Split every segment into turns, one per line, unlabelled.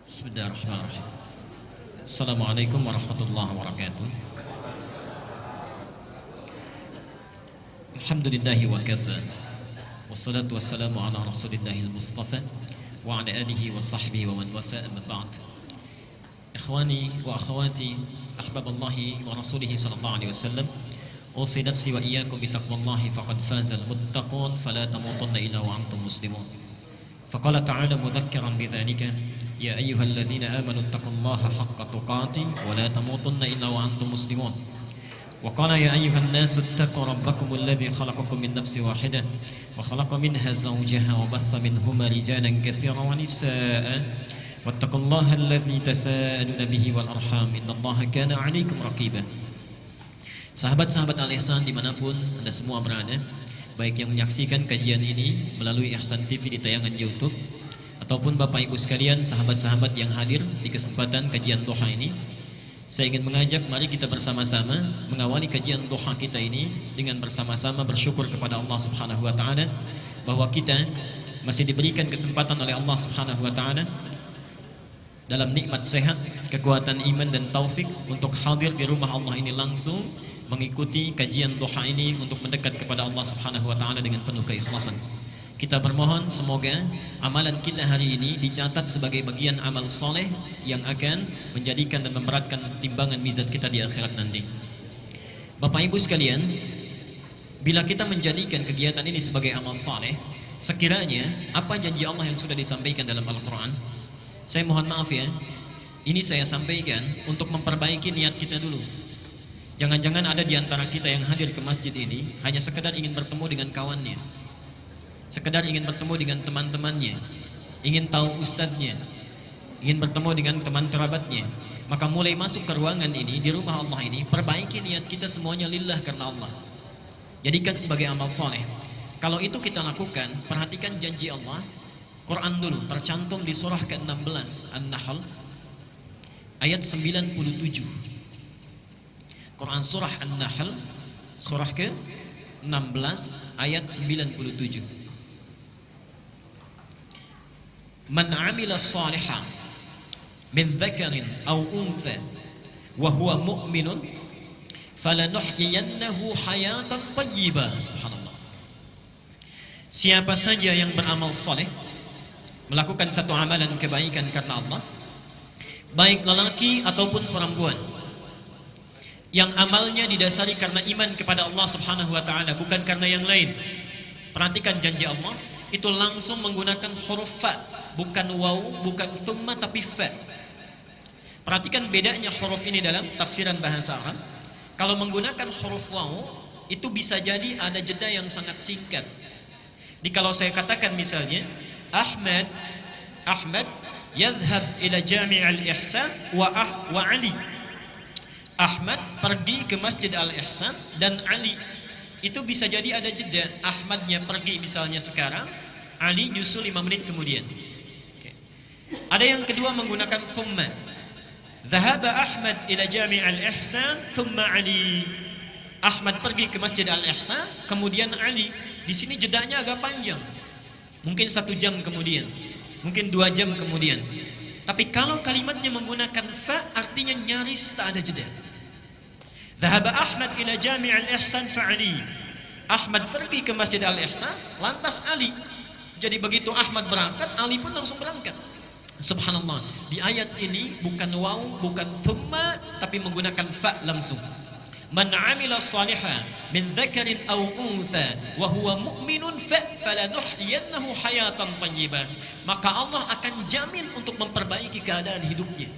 Bismillahirrahmanirrahim. Assalamualaikum warahmatullahi wabarakatuh. Alhamdulillahi wa kafa. Wassalatu wassalamu ala rasulillahil mustafa wa ala alihi wa sahbihi wa man wafa, amma ba'd. Ikhwani wa akhawati, ahbaballahi wa rasulihi sallallahu alaihi wasallam. Usi nafsi wa iyyakum bi taqwallahi faqad fazal muttaqun fala tamutunna illa wa antum muslimun. Faqala ta'ala mudhakkiran bidzalika ya ayyuhalladzina amanu taqullaha haqqa tuqatih wa la tamutunna illa wa antum muslimun. Wa qala ya ayyuhan nasu ittaqu rabbakumul ladzi khalaqakum min nafsin wahidah wa khalaqa minha zawjaha wa batha minhuma rijalan katsiran wa nisaa'a wattaqullaha alladzi tasaaluna bihi wal arham innallaha kana 'alaikum raqiba. Sahabat-sahabat Al-Ihsan dimanapun Anda semua berada, baik yang menyaksikan kajian ini melalui Ihsan TV di tayangan YouTube ataupun Bapak Ibu sekalian, sahabat-sahabat yang hadir di kesempatan kajian duha ini, saya ingin mengajak mari kita bersama-sama mengawali kajian duha kita ini dengan bersama-sama bersyukur kepada Allah Subhanahu wa taala bahwa kita masih diberikan kesempatan oleh Allah Subhanahu wa taala dalam nikmat sehat, kekuatan iman dan taufik untuk hadir di rumah Allah ini langsung mengikuti kajian duha ini untuk mendekat kepada Allah Subhanahu wa taala dengan penuh keikhlasan. Kita bermohon semoga amalan kita hari ini dicatat sebagai bagian amal soleh yang akan menjadikan dan memberatkan timbangan mizan kita di akhirat nanti. Bapak Ibu sekalian, bila kita menjadikan kegiatan ini sebagai amal soleh, sekiranya apa janji Allah yang sudah disampaikan dalam Al-Quran, saya mohon maaf ya, ini saya sampaikan untuk memperbaiki niat kita dulu. Jangan-jangan ada di antara kita yang hadir ke masjid ini hanya sekedar ingin bertemu dengan kawannya, sekedar ingin bertemu dengan teman-temannya, ingin tahu ustadznya, ingin bertemu dengan teman kerabatnya. Maka mulai masuk ke ruangan ini, di rumah Allah ini, perbaiki niat kita semuanya lillah karena Allah. Jadikan sebagai amal soleh. Kalau itu kita lakukan, perhatikan janji Allah. Quran dulu, tercantum di surah ke-16 An-Nahl ayat 97. Quran surah An-Nahl surah ke-16 ayat 97. Man 'amila shalihan min dzakarin aw untha wa huwa mu'minun falanuhyiyannahu hayatan thayyibah. Subhanallah. Siapa saja yang beramal saleh, melakukan satu amalan kebaikan karena Allah, baik lelaki ataupun perempuan, yang amalnya didasari karena iman kepada Allah Subhanahu wa taala, bukan karena yang lain. Perhatikan janji Allah itu langsung menggunakan huruf fa, bukan waw, bukan thumma, tapi fa. Perhatikan bedanya huruf ini dalam tafsiran bahasa Arab. Kalau menggunakan huruf waw, itu bisa jadi ada jeda yang sangat singkat. Jadi kalau saya katakan misalnya Ahmad yadhhab ila Jami' al-Ihsan wa Ali. Ahmad pergi ke Masjid Al-Ihsan dan Ali. Itu bisa jadi ada jeda. Ahmadnya pergi misalnya sekarang, Ali nyusul 5 menit kemudian. Ada yang kedua menggunakan thumma. Dhahaba Ahmad ila Jami' Al-Ihsan thumma Ali. Ahmad pergi ke Masjid Al-Ihsan, kemudian Ali. Di sini jedanya agak panjang. Mungkin 1 jam kemudian, mungkin 2 jam kemudian. Tapi kalau kalimatnya menggunakan fa, artinya nyaris tak ada jeda. Dhahaba Ahmad ila Jami' al-Ihsan fa'ali. Ahmad pergi ke Masjid Al-Ihsan, lantas Ali. Jadi begitu Ahmad berangkat, Ali pun langsung berangkat. Subhanallah. Di ayat ini bukan waw, bukan thumma, tapi menggunakan fa langsung. Man 'amila shalihan min dzakarin aw untha wa huwa mu'minun falanuhyiyannahu hayatan thayyibah. Maka Allah akan jamin untuk memperbaiki keadaan hidupnya.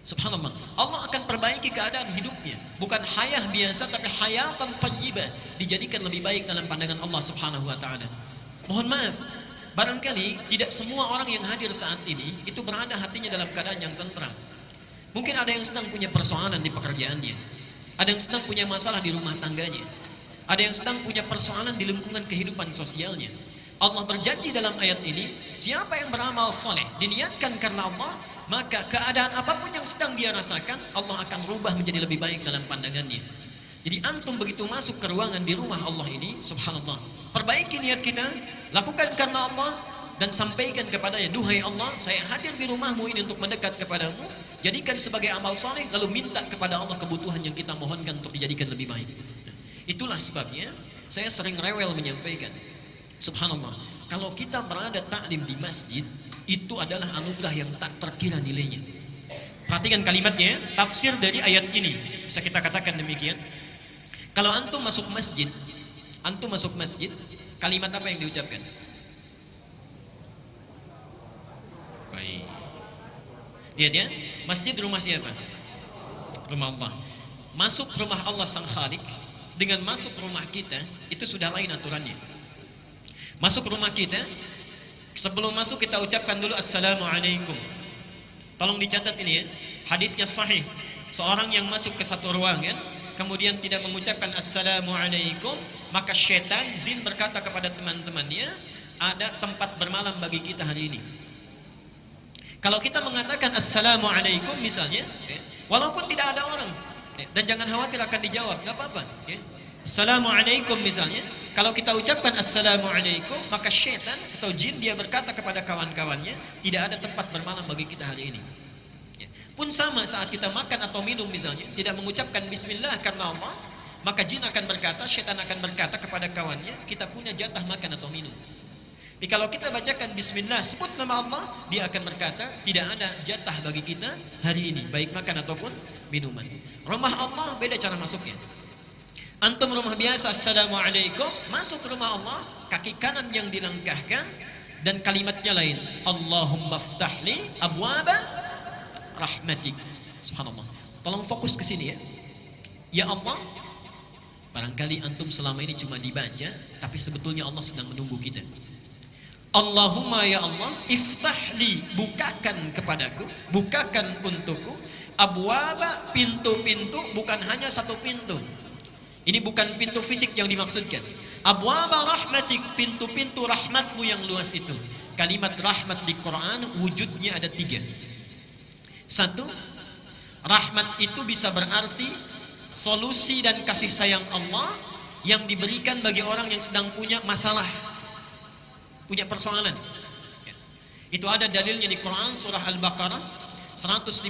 Subhanallah. Allah akan perbaiki keadaan hidupnya, bukan hayah biasa tapi hayatan thayyibah, dijadikan lebih baik dalam pandangan Allah Subhanahu wa taala. Mohon maaf, barangkali tidak semua orang yang hadir saat ini itu berada hatinya dalam keadaan yang tentram. Mungkin ada yang sedang punya persoalan di pekerjaannya, ada yang sedang punya masalah di rumah tangganya, ada yang sedang punya persoalan di lingkungan kehidupan sosialnya. Allah berjanji dalam ayat ini, siapa yang beramal soleh diniatkan karena Allah, maka keadaan apapun yang sedang dia rasakan, Allah akan rubah menjadi lebih baik dalam pandangannya. Jadi antum begitu masuk ke ruangan di rumah Allah ini, subhanallah, perbaiki niat kita, lakukan karena Allah, dan sampaikan kepadanya, duhai Allah, saya hadir di rumahmu ini untuk mendekat kepadamu, jadikan sebagai amal soleh, lalu minta kepada Allah kebutuhan yang kita mohonkan untuk dijadikan lebih baik. Itulah sebabnya saya sering rewel menyampaikan, subhanallah, kalau kita berada taklim di masjid, itu adalah anugerah yang tak terkira nilainya. Perhatikan kalimatnya, tafsir dari ayat ini bisa kita katakan demikian. Kalau antum masuk masjid, kalimat apa yang diucapkan? Baik. Lihat ya, masjid rumah siapa? Rumah Allah. Masuk rumah Allah sang Khalik dengan masuk rumah kita itu sudah lain aturannya. Masuk rumah kita, sebelum masuk kita ucapkan dulu assalamualaikum. Tolong dicatat ini ya, hadisnya sahih. Seorang yang masuk ke satu ruangan kemudian tidak mengucapkan assalamualaikum, maka syaitan jin berkata kepada teman-temannya, ada tempat bermalam bagi kita hari ini. Kalau kita mengatakan assalamualaikum misalnya, walaupun tidak ada orang, dan jangan khawatir akan dijawab, nggak apa-apa. Assalamualaikum misalnya, kalau kita ucapkan assalamualaikum, maka syaitan atau jin dia berkata kepada kawan-kawannya, tidak ada tempat bermalam bagi kita hari ini. Pun sama saat kita makan atau minum misalnya, tidak mengucapkan bismillah karena Allah, maka jin akan berkata, syaitan akan berkata kepada kawannya, kita punya jatah makan atau minum. Tapi kalau kita bacakan bismillah, sebut nama Allah, dia akan berkata, tidak ada jatah bagi kita hari ini, baik makan ataupun minuman. Rumah Allah beda cara masuknya. Antum rumah biasa, assalamualaikum, masuk rumah Allah, kaki kanan yang dilangkahkan dan kalimatnya lain, Allahumma ftahli abwaba rahmatik. Subhanallah. Tolong fokus ke sini ya. Ya Allah, barangkali antum selama ini cuma dibaca, tapi sebetulnya Allah sedang menunggu kita. Allahumma ya Allah, iftahli, bukakan kepadaku, bukakan untukku, abwaba, pintu-pintu, bukan hanya satu pintu. Ini bukan pintu fisik yang dimaksudkan. Abwaba rahmatik, pintu-pintu rahmatmu yang luas itu. Kalimat rahmat di Quran wujudnya ada 3. 1, rahmat itu bisa berarti solusi dan kasih sayang Allah yang diberikan bagi orang yang sedang punya masalah, punya persoalan. Itu ada dalilnya di Quran surah Al-Baqarah 155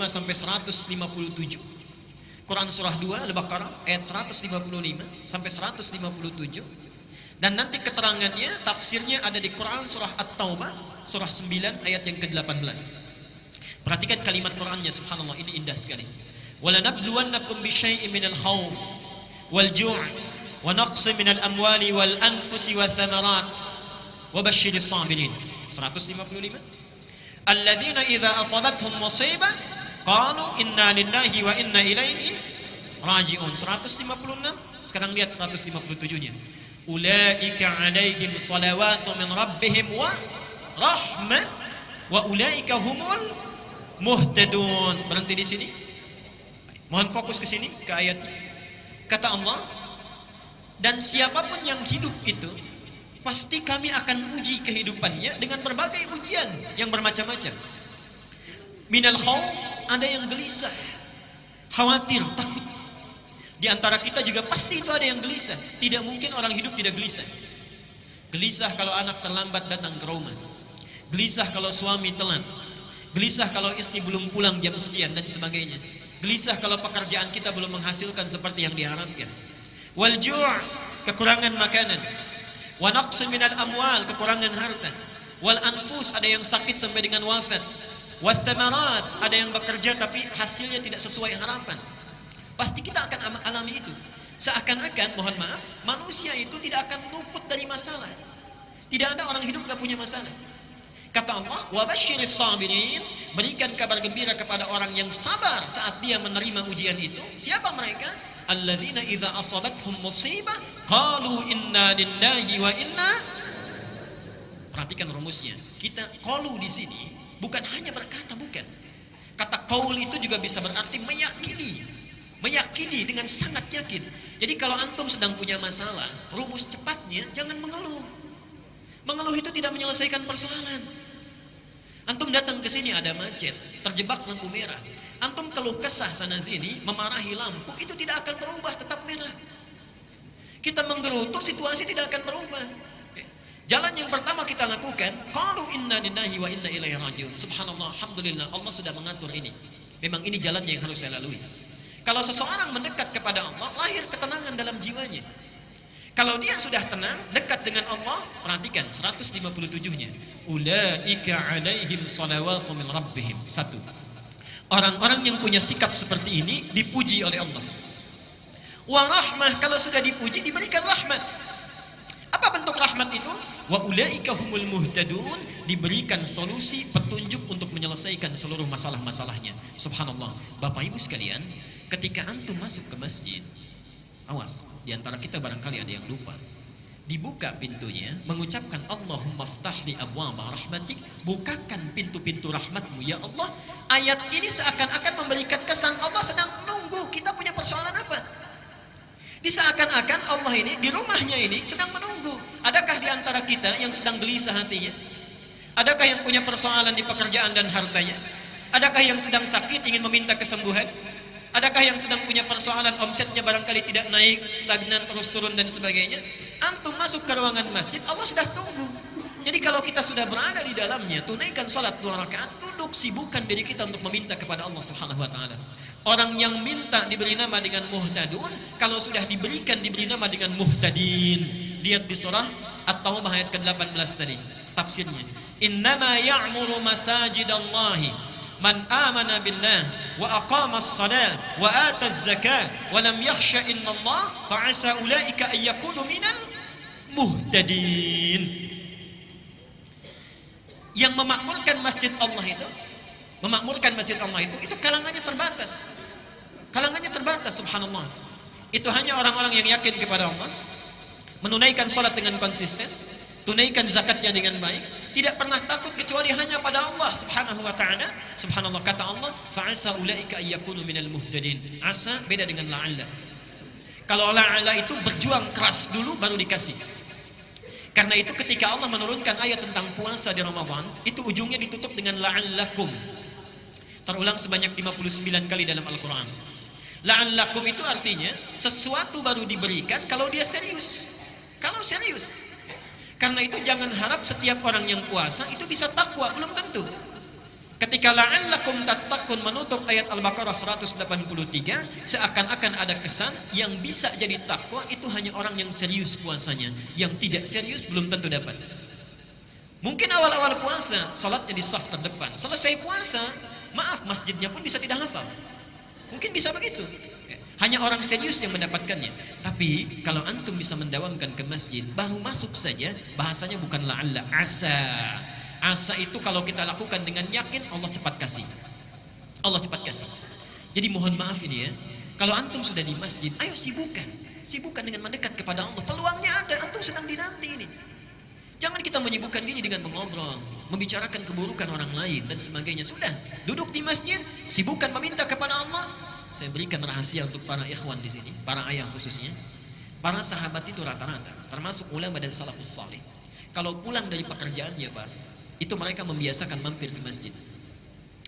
sampai 157. Quran surah 2 Al-Baqarah ayat 155 sampai 157. Dan nanti keterangannya, tafsirnya ada di Quran surah At-Taubah surah 9 ayat yang ke-18. Perhatikan kalimat Qurannya, subhanallah, ini indah sekali. Walanabluwannakum bisyai'in minal khawf wal ju' wa naqsin minal amwali wal anfusi wath thamarat wa basyiris sabirin. 155. Alladzina idza asabathum musibah qalu inna lillahi wa inna ilaihi raji'un. 156. Sekarang lihat 157-nya. Ulaika 'alaihim salawatu min rabbihim wa rahmah wa ulaika humul muhtadun. Berhenti di sini. Mohon fokus ke sini, ke ayatnya. Kata Allah, dan siapapun yang hidup itu pasti kami akan uji kehidupannya dengan berbagai ujian yang bermacam-macam. Minal khauf, ada yang gelisah, khawatir, takut. Di antara kita juga pasti itu ada yang gelisah. Tidak mungkin orang hidup tidak gelisah. Gelisah kalau anak terlambat datang ke rumah. Gelisah kalau suami telat. Gelisah kalau istri belum pulang jam sekian dan sebagainya. Gelisah kalau pekerjaan kita belum menghasilkan seperti yang diharapkan. Wal ju', kekurangan makanan. Wa naqsin minal amwal, kekurangan harta. Wal anfus, ada yang sakit sampai dengan wafat. Wath thamarat, ada yang bekerja tapi hasilnya tidak sesuai harapan. Pasti kita akan alami itu. Seakan-akan, mohon maaf, manusia itu tidak akan luput dari masalah. Tidak ada orang hidup gak punya masalah. Kata Allah, wa basyiris sabirin, berikan kabar gembira kepada orang yang sabar saat dia menerima ujian itu. Siapa mereka? Alladzina idza asabathum musibah qalu inna lillahi wa inna. Perhatikan rumusnya. Kita qalu di sini bukan hanya berkata, bukan. Kata qaul itu juga bisa berarti meyakini. Meyakini dengan sangat yakin. Jadi kalau antum sedang punya masalah, rumus cepatnya jangan mengeluh. Mengeluh itu tidak menyelesaikan persoalan. Antum datang ke sini ada macet, terjebak lampu merah. Antum keluh kesah sana sini, memarahi lampu, itu tidak akan berubah, tetap merah. Kita menggerutu, situasi tidak akan berubah. Jalan yang pertama kita lakukan, qalu inna lillahi wa inna ilaihi rajiun. Subhanallah, alhamdulillah, Allah sudah mengatur ini. Memang ini jalannya yang harus saya lalui. Kalau seseorang mendekat kepada Allah, lahir ketenangan dalam jiwanya. Kalau dia sudah tenang, dekat dengan Allah, perhatikan 157-nya. Ulaika alaihim salawatu min rabbihim. Satu. Orang-orang yang punya sikap seperti ini dipuji oleh Allah. Wa rahmah, kalau sudah dipuji diberikan rahmat. Apa bentuk rahmat itu? Wa ulaika humul muhtadun, diberikan solusi, petunjuk untuk menyelesaikan seluruh masalah-masalahnya. Subhanallah. Bapak Ibu sekalian, ketika antum masuk ke masjid, awas, di antara kita barangkali ada yang lupa. Dibuka pintunya, mengucapkan Allahumma ftahli abwaba rahmatik, bukakan pintu-pintu rahmatmu ya Allah. Ayat ini seakan-akan memberikan kesan Allah sedang menunggu kita punya persoalan apa. Diseakan-akan Allah ini di rumahnya ini sedang menunggu. Adakah di antara kita yang sedang gelisah hatinya? Adakah yang punya persoalan di pekerjaan dan hartanya? Adakah yang sedang sakit ingin meminta kesembuhan? Adakah yang sedang punya persoalan omsetnya barangkali tidak naik, stagnan, terus turun dan sebagainya? Antum masuk ke ruangan masjid, Allah sudah tunggu. Jadi kalau kita sudah berada di dalamnya, tunaikan salat 2 rakaat, duduk sibukkan diri kita untuk meminta kepada Allah Subhanahu wa taala. Orang yang minta diberi nama dengan muhtadun, kalau sudah diberikan diberi nama dengan muhtadin. Lihat di surah At-Taubah ayat ke-18 tadi, tafsirnya. Innama ya'muru masajidallahi man amana billah wa aqamas salat wa ataz zakat wa lam yakhsha illallah fa asa ulaika ay yakunu minal muhtadin. Yang memakmurkan masjid Allah itu kalangannya terbatas. Kalangannya terbatas, subhanallah. Itu hanya orang-orang yang yakin kepada Allah, menunaikan salat dengan konsisten, tunaikan zakatnya dengan baik, tidak pernah takut kecuali hanya pada Allah Subhanahu wa taala. Subhanallah, kata Allah, fa'asa ulaika ayyakunu minal muhtadin. Asa beda dengan la'alla. Kalau la'alla itu berjuang keras dulu baru dikasih. Karena itu ketika Allah menurunkan ayat tentang puasa di Ramadan, itu ujungnya ditutup dengan la'allakum. Terulang sebanyak 59 kali dalam Al-Qur'an. La'allakum itu artinya sesuatu baru diberikan kalau dia serius. Kalau serius. Karena itu jangan harap setiap orang yang puasa itu bisa takwa, belum tentu. Ketika la'allakum tattaqun menutup ayat Al-Baqarah 183, seakan-akan ada kesan yang bisa jadi takwa itu hanya orang yang serius puasanya. Yang tidak serius belum tentu dapat. Mungkin awal-awal puasa salatnya di saf terdepan, selesai puasa, maaf, masjidnya pun bisa tidak hafal. Mungkin bisa begitu. Hanya orang serius yang mendapatkannya. Tapi kalau antum bisa mendawamkan ke masjid, baru masuk saja, bahasanya bukan la'alla, asa. Asa itu kalau kita lakukan dengan yakin, Allah cepat kasih. Allah cepat kasih. Jadi mohon maaf ini ya, kalau antum sudah di masjid, ayo sibukkan. Sibukkan dengan mendekat kepada Allah. Peluangnya ada, antum sedang dinanti ini. Jangan kita menyibukkan diri dengan mengobrol, membicarakan keburukan orang lain dan sebagainya. Sudah, duduk di masjid, sibukkan meminta kepada Allah. Saya berikan rahasia untuk para ikhwan di sini, para ayah khususnya. Para sahabat itu rata-rata, termasuk ulama dan salafus salih. Kalau pulang dari pekerjaannya, Pak, itu mereka membiasakan mampir ke masjid.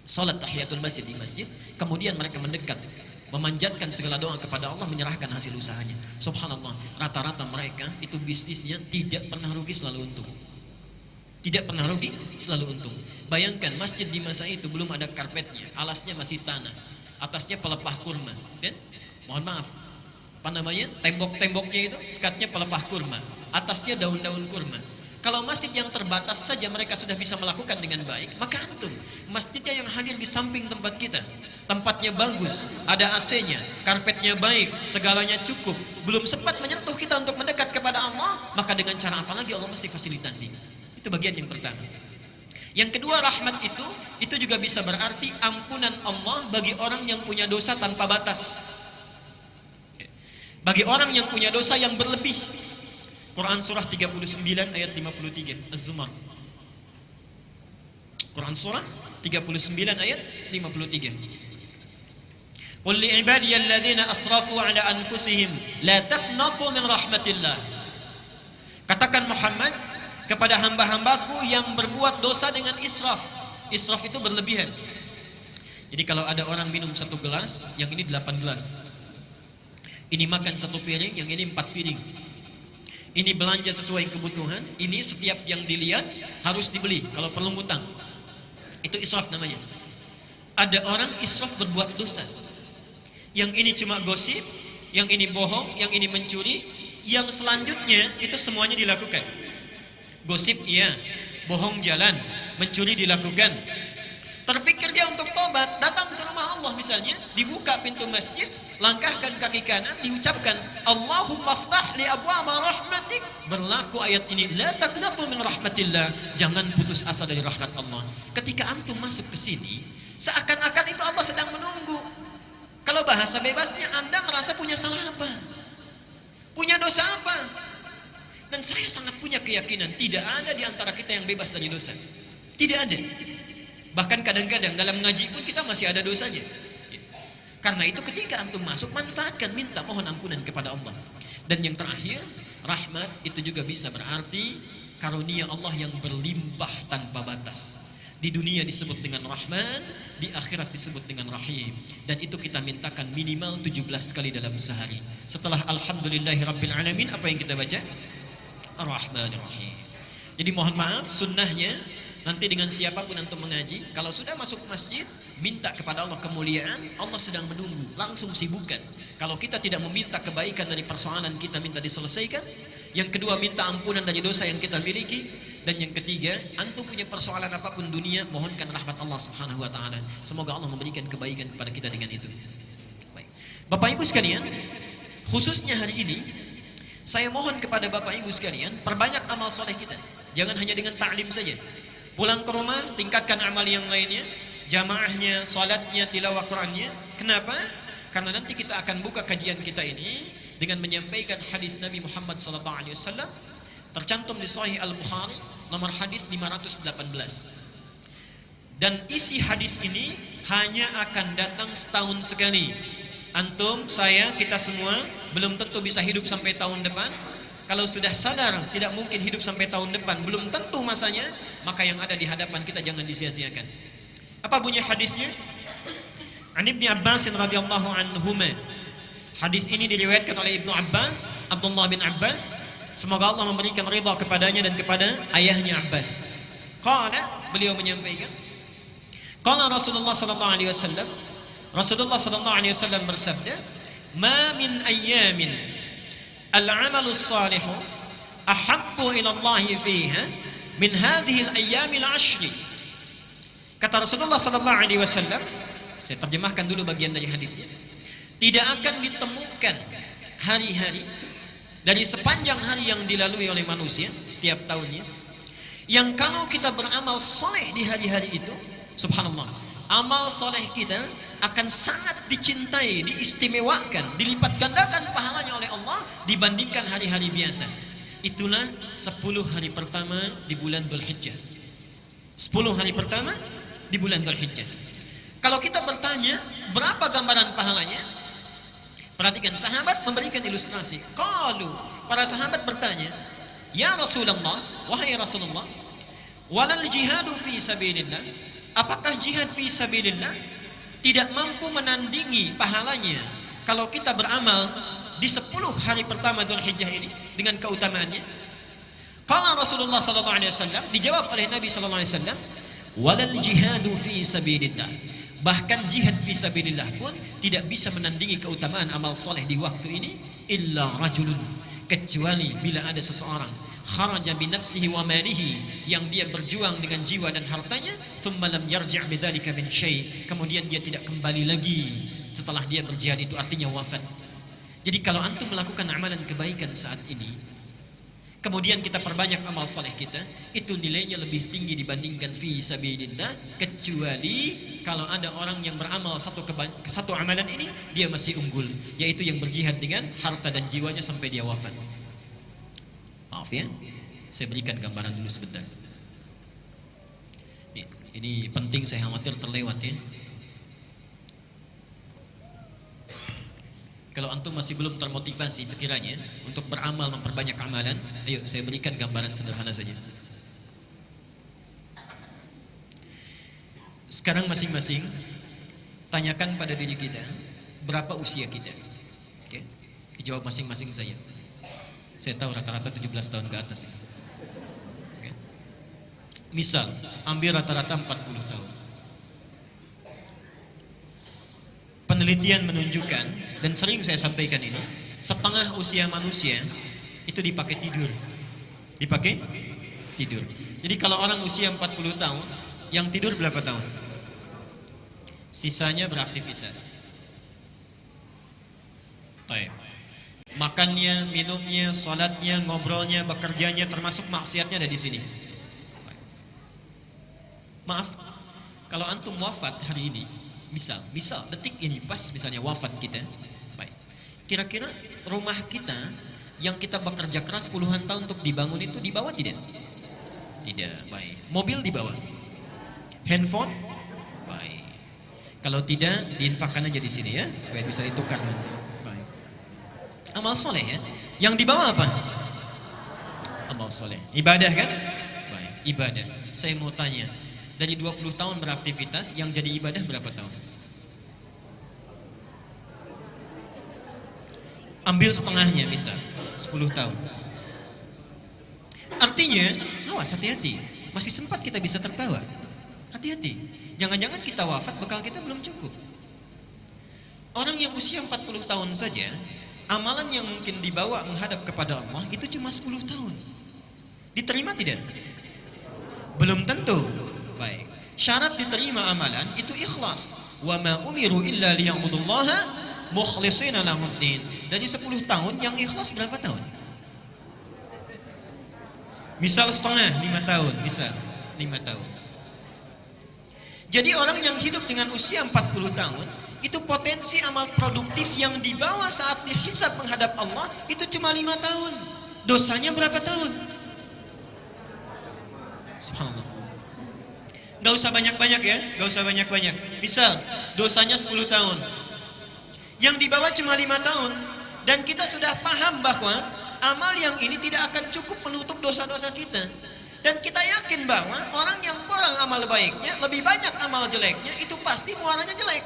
Salat tahiyatul masjid di masjid, kemudian mereka mendekat, memanjatkan segala doa kepada Allah, menyerahkan hasil usahanya. Subhanallah, rata-rata mereka itu bisnisnya tidak pernah rugi, selalu untung. Tidak pernah rugi, selalu untung. Bayangkan masjid di masa itu belum ada karpetnya, alasnya masih tanah, atasnya pelepah kurma, kan? Mohon maaf, apa namanya? Tembok-temboknya itu sekatnya pelepah kurma, atasnya daun-daun kurma. Kalau masjid yang terbatas saja mereka sudah bisa melakukan dengan baik, maka antum masjidnya yang hadir di samping tempat kita, tempatnya bagus, ada AC-nya, karpetnya baik, segalanya cukup, belum sempat menyentuh kita untuk mendekat kepada Allah, maka dengan cara apa lagi Allah mesti fasilitasi. Itu bagian yang pertama. Yang kedua, rahmat itu juga bisa berarti ampunan Allah bagi orang yang punya dosa tanpa batas. Bagi orang yang punya dosa yang berlebih. Quran surah 39 ayat 53, Az-Zumar. Quran surah 39 ayat 53. Qul li ibadiyalladzina asrafu ala anfusihim la taqnatu min rahmatillah. Katakan Muhammad kepada hamba-hambaku yang berbuat dosa dengan israf. Israf itu berlebihan. Jadi kalau ada orang minum 1 gelas, yang ini 8 gelas. Ini makan 1 piring, yang ini 4 piring. Ini belanja sesuai kebutuhan, ini setiap yang dilihat harus dibeli, kalau perlu ngutang. Itu israf namanya. Ada orang israf berbuat dosa. Yang ini cuma gosip, yang ini bohong, yang ini mencuri, yang selanjutnya itu semuanya dilakukan. Gosip iya, bohong jalan, mencuri dilakukan. Terpikir dia untuk tobat, datang ke rumah Allah misalnya, dibuka pintu masjid, langkahkan kaki kanan, diucapkan Allahumma ftah li abwaba rahmatik. Berlaku ayat ini, la taqnatu min rahmatillah, jangan putus asa dari rahmat Allah. Ketika antum masuk ke sini, seakan-akan itu Allah sedang menunggu. Kalau bahasa bebasnya, Anda merasa punya salah apa? Punya dosa apa? Dan saya sangat punya keyakinan tidak ada di antara kita yang bebas dari dosa. Tidak ada. Bahkan kadang-kadang dalam ngaji pun kita masih ada dosanya. Karena itu ketika antum masuk, manfaatkan, minta mohon ampunan kepada Allah. Dan yang terakhir, rahmat itu juga bisa berarti karunia Allah yang berlimpah tanpa batas. Di dunia disebut dengan Rahman, di akhirat disebut dengan Rahim. Dan itu kita mintakan minimal 17 kali dalam sehari. Setelah Alhamdulillahirrabbilalamin, apa yang kita baca? Ar-Rahmanir Rahim. Jadi mohon maaf, sunnahnya nanti dengan siapapun antum mengaji, kalau sudah masuk masjid, minta kepada Allah kemuliaan, Allah sedang menunggu, langsung sibukkan. Kalau kita tidak meminta kebaikan dari persoalan kita, minta diselesaikan. Yang kedua, minta ampunan dari dosa yang kita miliki. Dan yang ketiga, antum punya persoalan apapun dunia, mohonkan rahmat Allah Subhanahu wa taala. Semoga Allah memberikan kebaikan kepada kita dengan itu. Baik. Bapak Ibu sekalian, khususnya hari ini saya mohon kepada Bapak Ibu sekalian, perbanyak amal soleh kita. Jangan hanya dengan ta'lim saja. Pulang ke rumah, tingkatkan amal yang lainnya, jamaahnya, salatnya, tilawah Qur'annya. Kenapa? Karena nanti kita akan buka kajian kita ini dengan menyampaikan hadis Nabi Muhammad SAW tercantum di Sahih Al-Bukhari nomor hadis 518. Dan isi hadis ini hanya akan datang setahun sekali. Antum, saya, kita semua belum tentu bisa hidup sampai tahun depan. Kalau sudah sadar tidak mungkin hidup sampai tahun depan, belum tentu masanya, maka yang ada di hadapan kita jangan disia-siakan. Apa bunyi hadisnya? An Ibnu Abbas radhiyallahu anhuma. Hadis ini diriwayatkan oleh Ibnu Abbas, Abdullah bin Abbas. Semoga Allah memberikan ridha kepadanya dan kepada ayahnya Abbas. Qala, beliau menyampaikan, qala Rasulullah sallallahu alaihi wasallam, Rasulullah sallallahu alaihi wasallam bersabda, "Ma min ayyamin al-'amalu as-salihu ahabbu ila Allah fiha min hadhihi al-ayyam al-'ashr." Kata Rasulullah sallallahu alaihi wasallam, saya terjemahkan dulu bagian dari hadisnya. Tidak akan ditemukan hari-hari dari sepanjang hari yang dilalui oleh manusia setiap tahunnya yang kalau kita beramal soleh di hari-hari itu, subhanallah, amal soleh kita akan sangat dicintai, diistimewakan, dilipat gandakan pahalanya oleh Allah dibandingkan hari-hari biasa. Itulah 10 hari pertama di bulan Dzulhijjah. 10 hari pertama di bulan Dzulhijjah. Kalau kita bertanya berapa gambaran pahalanya, perhatikan, sahabat memberikan ilustrasi. Qalu, para sahabat bertanya, "Ya Rasulullah, wahai Rasulullah, walal jihadu fi sabilillah, apakah jihad fi sabilillah tidak mampu menandingi pahalanya kalau kita beramal di 10 hari pertama Dzulhijjah ini dengan keutamaannya?" Qala Rasulullah sallallahu alaihi wasallam, dijawab oleh Nabi sallallahu alaihi wasallam, "Walal jihadu fi sabilillah." Bahkan jihad fi sabilillah pun tidak bisa menandingi keutamaan amal soleh di waktu ini, illa rajulun, kecuali bila ada seseorang kharaja bi nafsihi wa malihi, yang dia berjuang dengan jiwa dan hartanya, thumma lam yarji' bidzalika min syai', kemudian dia tidak kembali lagi setelah dia berjihad, itu artinya wafat. Jadi kalau antum melakukan amalan kebaikan saat ini, kemudian kita perbanyak amal saleh kita, itu nilainya lebih tinggi dibandingkan fi sabilillah, kecuali kalau ada orang yang beramal satu amalan ini dia masih unggul, yaitu yang berjihad dengan harta dan jiwanya sampai dia wafat. Maaf ya, saya berikan gambaran dulu sebentar. Ini penting, saya khawatir terlewat ya. Kalau antum masih belum termotivasi sekiranya untuk beramal, memperbanyak amalan, ayo saya berikan gambaran sederhana saja. Sekarang masing-masing tanyakan pada diri kita, berapa usia kita? Oke, dijawab masing-masing saja. Saya tahu rata-rata 17 tahun ke atas ya. Oke. Misal, ambil rata-rata 40 tahun. Penelitian menunjukkan, dan sering saya sampaikan ini, setengah usia manusia itu dipakai tidur. Dipakai tidur. Jadi kalau orang usia 40 tahun, yang tidur berapa tahun? Sisanya beraktivitas. Baik. Makannya, minumnya, salatnya, ngobrolnya, bekerjanya, termasuk maksiatnya ada di sini. Baik. Maaf, kalau antum wafat hari ini, misal detik ini pas misalnya wafat kita, baik. Kira-kira rumah kita yang kita bekerja keras puluhan tahun untuk dibangun itu dibawa tidak? Tidak, baik. Mobil dibawa? Handphone? Baik. Kalau tidak, diinfakkan aja di sini ya, supaya bisa ditukar nanti. Baik. Amal soleh ya. Yang dibawa apa? Amal soleh. Ibadah kan? Baik, ibadah. Saya mau tanya, dari 20 tahun beraktivitas, yang jadi ibadah berapa tahun? Ambil setengahnya misal, 10 tahun. Artinya, awas, hati-hati. Masih sempat kita bisa tertawa. Hati-hati. Jangan-jangan kita wafat, bekal kita belum cukup. Orang yang usia 40 tahun saja, amalan yang mungkin dibawa menghadap kepada Allah itu cuma 10 tahun. Diterima tidak? Belum tentu. Baik. Syarat diterima amalan itu ikhlas. Wa ma umiru illa liya'budullaha mukhlishina lahuddin. Dari 10 tahun yang ikhlas berapa tahun? Misal setengah, 5 tahun, misal 5 tahun. Jadi orang yang hidup dengan usia 40 tahun, itu potensi amal produktif yang dibawa saat dihisab menghadap Allah itu cuma 5 tahun. Dosanya berapa tahun? Subhanallah. Gak usah banyak-banyak ya, gak usah banyak-banyak. Misal, dosanya 10 tahun. Yang dibawa cuma 5 tahun. Dan kita sudah paham bahwa amal yang ini tidak akan cukup menutup dosa-dosa kita. Dan kita yakin bahwa orang yang kurang amal baiknya, lebih banyak amal jeleknya, itu pasti muaranya jelek.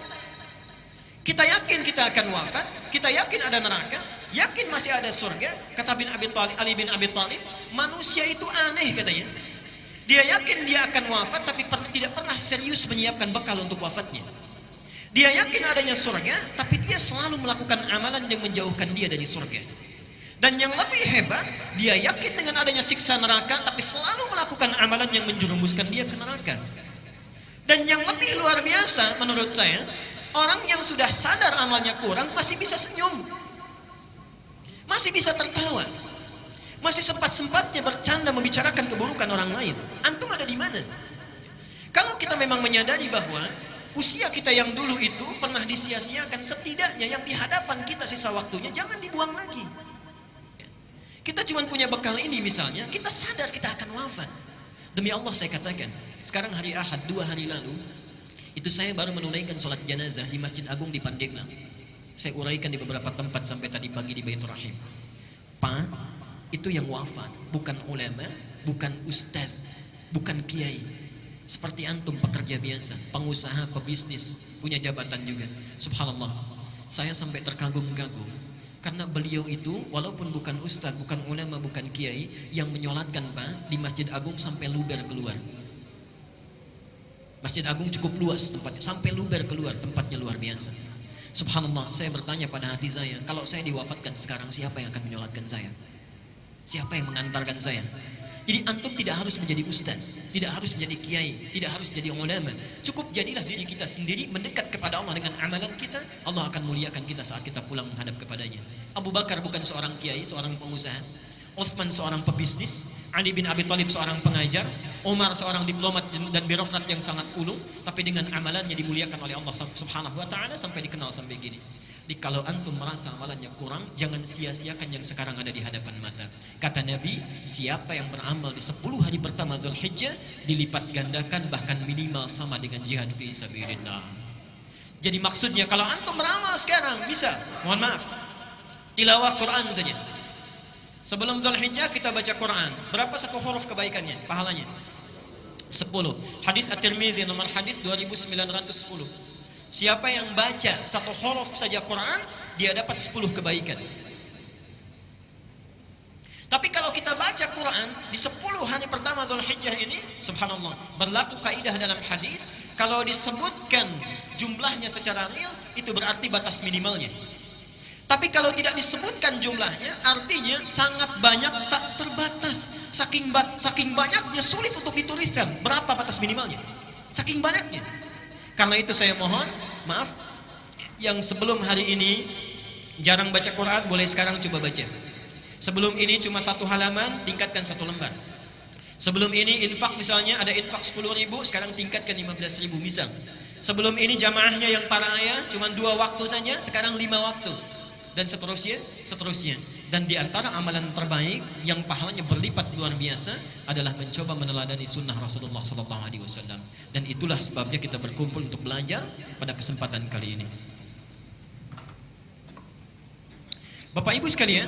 Kita yakin kita akan wafat, kita yakin ada neraka, yakin masih ada surga. Kata Ali bin Abi Thalib, manusia itu aneh katanya. Dia yakin dia akan wafat, tapi tidak pernah serius menyiapkan bekal untuk wafatnya. Dia yakin adanya surga, tapi dia selalu melakukan amalan yang menjauhkan dia dari surga. Dan yang lebih hebat, dia yakin dengan adanya siksa neraka, tapi selalu melakukan amalan yang menjerumuskan dia ke neraka. Dan yang lebih luar biasa menurut saya, orang yang sudah sadar amalnya kurang masih bisa senyum, masih bisa tertawa, masih sempat-sempatnya bercanda membicarakan keburukan orang lain. Antum ada di mana? Kalau kita memang menyadari bahwa usia kita yang dulu itu pernah disia-siakan, setidaknya yang di hadapan kita sisa waktunya jangan dibuang lagi. Kita cuma punya bekal ini misalnya, kita sadar kita akan wafat. Demi Allah saya katakan, sekarang hari Ahad 2 hari lalu, itu saya baru menunaikan sholat jenazah di Masjid Agung di Pandeglang. Saya uraikan di beberapa tempat sampai tadi pagi di Baitur Rahim. Pak, itu yang wafat bukan ulama, bukan ustadz, bukan kiai. Seperti antum pekerja biasa, pengusaha, pebisnis, punya jabatan juga. Subhanallah, saya sampai terkagum-kagum. Karena beliau itu walaupun bukan ustadz, bukan ulama, bukan kiai, yang menyolatkan Pak di Masjid Agung sampai luber keluar. Masjid Agung cukup luas tempatnya, sampai luber keluar, tempatnya luar biasa. Subhanallah, saya bertanya pada hati saya, kalau saya diwafatkan sekarang, siapa yang akan menyolatkan saya? Siapa yang mengantarkan saya? Jadi antum tidak harus menjadi ustaz, tidak harus menjadi kiai, tidak harus menjadi ulama. Cukup jadilah diri kita sendiri mendekat kepada Allah dengan amalan kita. Allah akan muliakan kita saat kita pulang menghadap kepadanya. Abu Bakar bukan seorang kiai, seorang pengusaha. Utsman seorang pebisnis, Ali bin Abi Thalib seorang pengajar, Umar seorang diplomat dan birokrat yang sangat ulung, tapi dengan amalannya dimuliakan oleh Allah Subhanahu wa taala sampai dikenal sampai gini. Jadi kalau antum merasa amalannya kurang, jangan sia-siakan yang sekarang ada di hadapan mata. Kata Nabi, siapa yang beramal di 10 hari pertama Dzulhijjah dilipat gandakan bahkan minimal sama dengan jihad fi sabilillah. Jadi maksudnya kalau antum beramal sekarang bisa, mohon maaf, tilawah Quran saja. Sebelum Dzulhijjah kita baca Quran, berapa satu huruf kebaikannya, pahalanya? 10. Hadis At-Tirmidzi nomor hadis 2910. Siapa yang baca satu huruf saja Quran, dia dapat 10 kebaikan. kita baca Quran di 10 hari pertama Dzulhijjah ini, subhanallah, berlaku kaidah dalam hadis, kalau disebutkan jumlahnya secara real, itu berarti batas minimalnya. Tapi kalau tidak disebutkan jumlahnya, artinya sangat banyak, tak terbatas. Saking banyaknya sulit untuk dituliskan berapa batas minimalnya. Saking banyaknya. Karena itu saya mohon, maaf, yang sebelum hari ini jarang baca Quran, boleh sekarang coba baca. Sebelum ini cuma 1 halaman, tingkatkan 1 lembar. Sebelum ini infak, misalnya ada infak 10.000, sekarang tingkatkan 15.000 misal. Sebelum ini jamaahnya yang para ayah cuma 2 waktu saja, sekarang 5 waktu. Dan seterusnya. Dan di antara amalan terbaik yang pahalanya berlipat luar biasa adalah mencoba meneladani sunnah Rasulullah SAW. Dan itulah sebabnya kita berkumpul untuk belajar pada kesempatan kali ini. Bapak Ibu sekalian,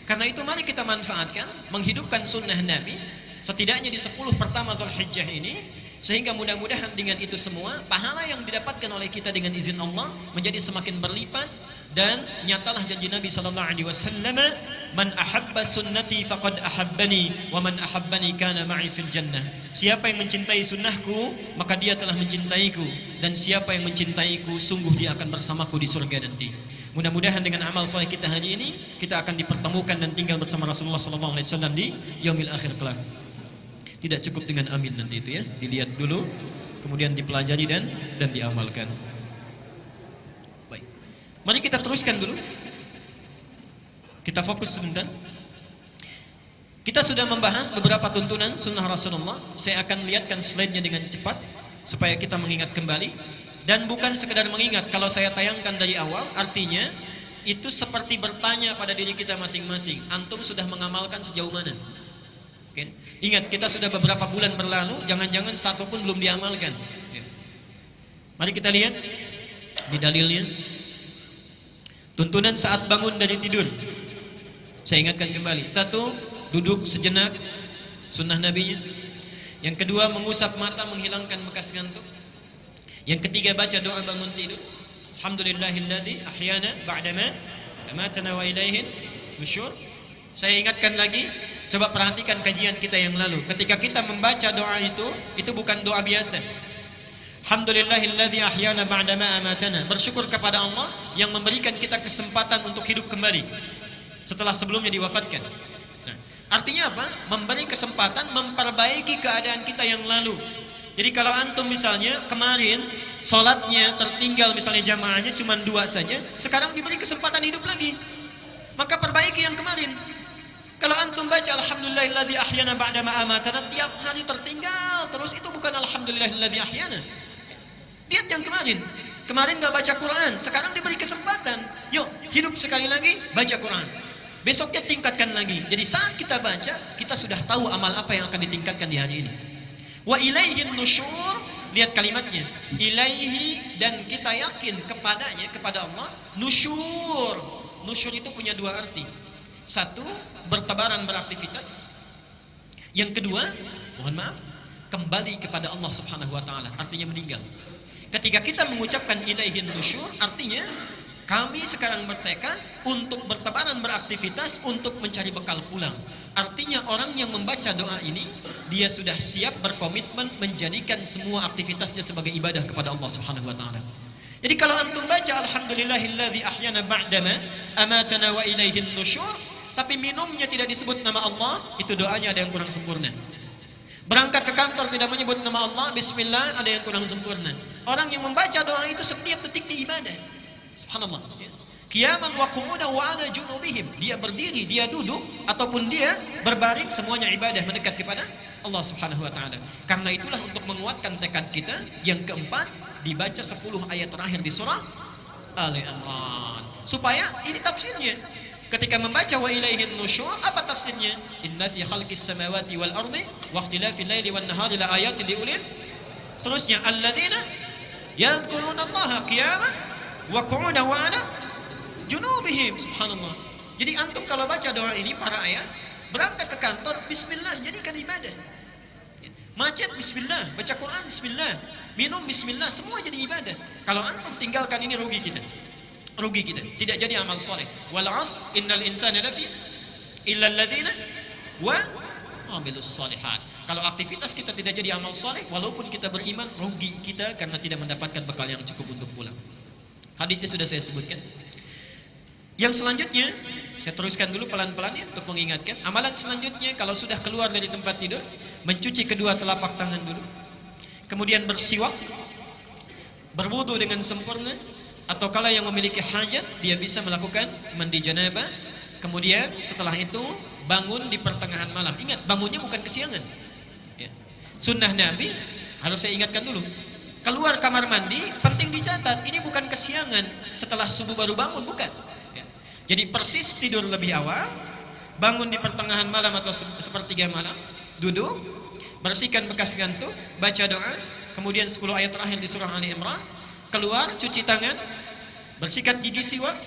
karena itu mari kita manfaatkan, menghidupkan sunnah Nabi setidaknya di 10 pertama Dzulhijjah ini, sehingga mudah-mudahan dengan itu semua pahala yang didapatkan oleh kita dengan izin Allah menjadi semakin berlipat. Dan nyatalah janji Nabi sallallahu alaihi wasallam, "Man ahabba sunnati faqad ahabbani wa man ahabbani kana ma'i fil jannah." Siapa yang mencintai sunnahku, maka dia telah mencintaiku, dan siapa yang mencintaiku, sungguh dia akan bersamaku di surga nanti. Mudah-mudahan dengan amal soleh kita hari ini, kita akan dipertemukan dan tinggal bersama Rasulullah sallallahu alaihi wasallam di yaumil akhir kelak. Tidak cukup dengan amin nanti itu ya, dilihat dulu, kemudian dipelajari dan diamalkan. Baik. Mari kita teruskan dulu. Kita fokus sebentar. Kita sudah membahas beberapa tuntunan sunnah Rasulullah. Saya akan lihatkan slide-nya dengan cepat supaya kita mengingat kembali. Dan bukan sekedar mengingat, kalau saya tayangkan dari awal, artinya itu seperti bertanya pada diri kita masing-masing, antum sudah mengamalkan sejauh mana? Oke. Ingat, kita sudah beberapa bulan berlalu, jangan-jangan satu pun belum diamalkan. Mari kita lihat di dalilnya. Tuntunan saat bangun dari tidur. Saya ingatkan kembali. 1, duduk sejenak, sunnah Nabi-nya. Yang kedua, mengusap mata menghilangkan bekas ngantuk. Yang ketiga, baca doa bangun tidur. Alhamdulillahilladzi ahyana ba'dama amatana wa ilaihin nusyur. Saya ingatkan lagi, coba perhatikan kajian kita yang lalu. Ketika kita membaca doa itu bukan doa biasa. Alhamdulillahilladzi ahyana ba'dama amatana. Bersyukur kepada Allah yang memberikan kita kesempatan untuk hidup kembali setelah sebelumnya diwafatkan. Nah, artinya apa? Memberi kesempatan memperbaiki keadaan kita yang lalu. Jadi kalau antum misalnya kemarin sholatnya tertinggal, misalnya jamaahnya cuma 2 saja, sekarang diberi kesempatan hidup lagi, maka perbaiki yang kemarin. Kalau antum baca alhamdulillahilladzi ahyana ba'dama amatana tiap hari tertinggal terus, itu bukan alhamdulillahilladzi ahyana. Lihat yang kemarin. Kemarin gak baca Quran, sekarang diberi kesempatan. Yuk, hidup sekali lagi, baca Quran. Besoknya tingkatkan lagi. Jadi saat kita baca, kita sudah tahu amal apa yang akan ditingkatkan di hari ini. Wa ilaihin nusyur, lihat kalimatnya, ilaihi, dan kita yakin kepadanya, kepada Allah. Nusyur, nusyur itu punya 2 arti. 1, bertebaran beraktivitas. Yang kedua, mohon maaf, kembali kepada Allah subhanahu wa ta'ala, artinya meninggal. Ketika kita mengucapkan ilaihin nusyur, artinya kami sekarang bertekad untuk bertebaran beraktivitas untuk mencari bekal pulang. Artinya orang yang membaca doa ini, dia sudah siap berkomitmen menjadikan semua aktivitasnya sebagai ibadah kepada Allah Subhanahu wa taala. Jadi kalau antum baca alhamdulillahilladzi ahyana ba'dama amatana wa ilaihin nusyur, tapi minumnya tidak disebut nama Allah, itu doanya ada yang kurang sempurna. Berangkat ke kantor tidak menyebut nama Allah, bismillah, ada yang kurang sempurna. Orang yang membaca doa itu setiap detik di ibadah. Subhanallah. Qiyaman wa qu'udan wa ala junubihim. Dia berdiri, dia duduk, ataupun dia berbaring, semuanya ibadah mendekat kepada Allah Subhanahu wa taala. Karena itulah untuk menguatkan tekad kita, yang keempat dibaca 10 ayat terakhir di surah Ali Imran. Supaya ini tafsirnya. Ketika membaca wa ilaihin nusyur, apa tafsirnya? Inna fi khalqis samawati wal ardi wa ikhtilafil laili wan nahari la ayatin liulil. Seterusnya, alladzina yadhkuruna Allaha qiyaman wa qu'udan wa 'ala junubihim. Subhanallah. Jadi antum kalau baca doa ini, para ayah, berangkat ke kantor, bismillah, jadikan ibadah. Macet, bismillah. Baca Quran, bismillah. Minum, bismillah. Semua jadi ibadah. Kalau antum tinggalkan ini, rugi kita. Rugi kita. Tidak jadi amal soleh. Wal 'asr innal insana lafi illa alladzina wa amilus shalihat. Kalau aktivitas kita tidak jadi amal soleh, walaupun kita beriman, rugi kita karena tidak mendapatkan bekal yang cukup untuk pulang. Hadisnya sudah saya sebutkan. Yang selanjutnya, saya teruskan dulu pelan-pelan ya untuk mengingatkan. Amalan selanjutnya, kalau sudah keluar dari tempat tidur, mencuci kedua telapak tangan dulu, kemudian bersiwak, berwudu dengan sempurna, atau kalau yang memiliki hajat, dia bisa melakukan mandi janabah. Kemudian setelah itu bangun di pertengahan malam. Ingat, bangunnya bukan kesiangan ya. Sunnah Nabi, harus saya ingatkan dulu, keluar kamar mandi penting dicatat, ini bukan kesiangan setelah subuh baru bangun, bukan ya. Jadi persis tidur lebih awal, bangun di pertengahan malam atau sepertiga malam, duduk, bersihkan bekas ngantuk, baca doa, kemudian 10 ayat terakhir di surah Ali Imran, keluar, cuci tangan, bersikat gigi, siwak,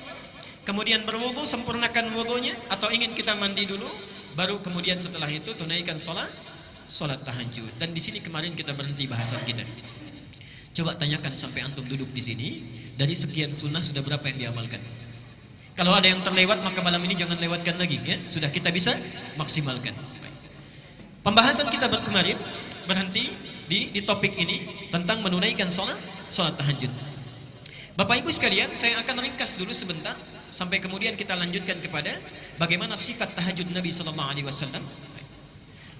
kemudian berwudu, sempurnakan wudunya, atau ingin kita mandi dulu, baru kemudian setelah itu tunaikan salat tahajud. Dan di sini kemarin kita berhenti bahasan kita. Coba tanyakan sampai antum duduk di sini, dari sekian sunnah sudah berapa yang diamalkan? Kalau ada yang terlewat, maka malam ini jangan lewatkan lagi ya. Sudah kita bisa maksimalkan. Pembahasan kita kemarin berhenti di topik ini tentang menunaikan salat tahajud. Bapak Ibu sekalian, saya akan ringkas dulu sebentar sampai kemudian kita lanjutkan kepada bagaimana sifat tahajud Nabi sallallahu alaihi wasallam.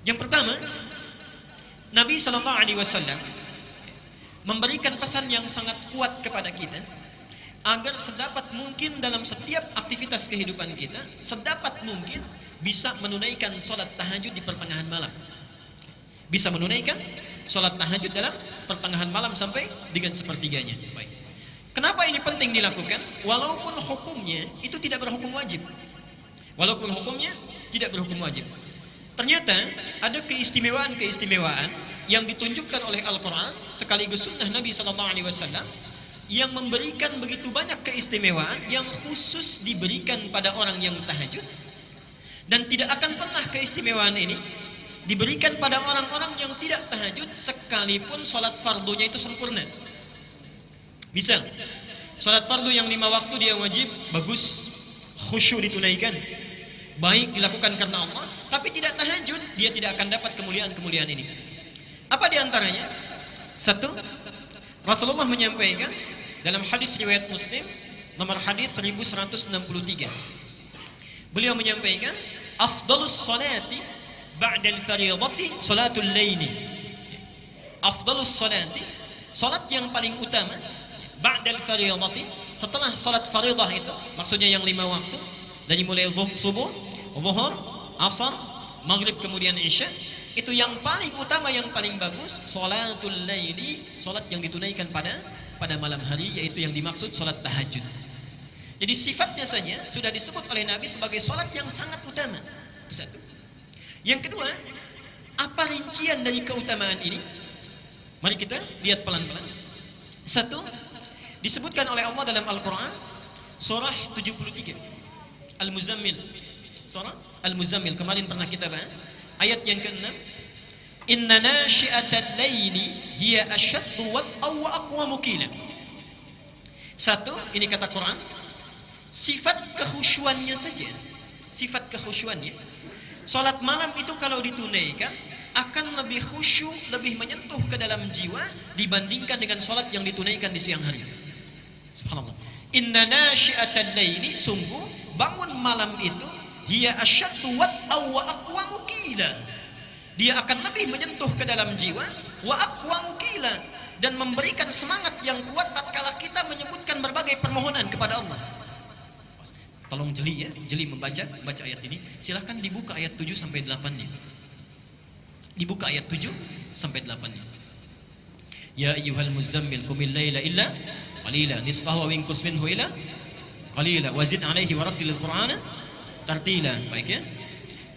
Yang pertama, Nabi sallallahu alaihi wasallam memberikan pesan yang sangat kuat kepada kita agar sedapat mungkin dalam setiap aktivitas kehidupan kita, sedapat mungkin bisa menunaikan salat tahajud di pertengahan malam. Bisa menunaikan salat tahajud dalam pertengahan malam sampai dengan sepertiganya. Baik. Kenapa ini penting dilakukan? Walaupun hukumnya itu tidak berhukum wajib. Walaupun hukumnya tidak berhukum wajib. Ternyata ada keistimewaan-keistimewaan yang ditunjukkan oleh Al-Quran sekaligus sunnah Nabi SAW yang memberikan begitu banyak keistimewaan yang khusus diberikan pada orang yang tahajud, dan tidak akan pernah keistimewaan ini diberikan pada orang-orang yang tidak tahajud sekalipun sholat fardunya itu sempurna. Misal, sholat fardu yang 5 waktu dia wajib, bagus, khusyuk ditunaikan, baik dilakukan karena Allah, tapi tidak tahajud, dia tidak akan dapat kemuliaan-kemuliaan ini. Apa diantaranya? Satu, Rasulullah menyampaikan dalam hadis riwayat Muslim nomor hadis 1163. Beliau menyampaikan, afdalus salati ba'dal fardhati salatul laili. Afdalus salati, salat yang paling utama ba'dal fardhati, setelah salat fardhah itu, maksudnya yang 5 waktu, dari mulai subuh, zuhur, asar, maghrib kemudian isya, itu yang paling utama, yang paling bagus salatul laili, salat yang ditunaikan pada malam hari, yaitu yang dimaksud salat tahajud. Jadi sifatnya saja sudah disebut oleh Nabi sebagai salat yang sangat utama. Satu. Yang kedua, apa rincian dari keutamaan ini? Mari kita lihat pelan-pelan. Satu, disebutkan oleh Allah dalam Al-Quran surah 73 Al-Muzammil. Surah Al-Muzammil kemarin pernah kita bahas, ayat yang ke-6, inna nashi'atal laili hiya ashaddu wat'aw wa aqwamu qila. Satu, ini kata Quran, sifat kekhusyuannya saja, sifat kekhusyuannya, salat malam itu kalau ditunaikan akan lebih khusyuk, lebih menyentuh ke dalam jiwa dibandingkan dengan salat yang ditunaikan di siang hari. Subhanallah. Inna nashi'atal laili, sungguh bangun malam itu, hiya asyaddu wat'aw wa aqwamu qila, dia akan lebih menyentuh ke dalam jiwa, wa aqwamu qila, dan memberikan semangat yang kuat tatkala kita menyebutkan berbagai permohonan kepada Allah. Tolong jeli ya, jeli membaca ayat ini. Silahkan dibuka ayat 7 sampai 8-nya. Dibuka ayat 7 sampai 8-nya. Ya ayyuhal muzammil qumil laila illa qalila nisfahu wa inqus minhu ila qalila wazid alaihi warattilil qur'ana tartila. Baik ya.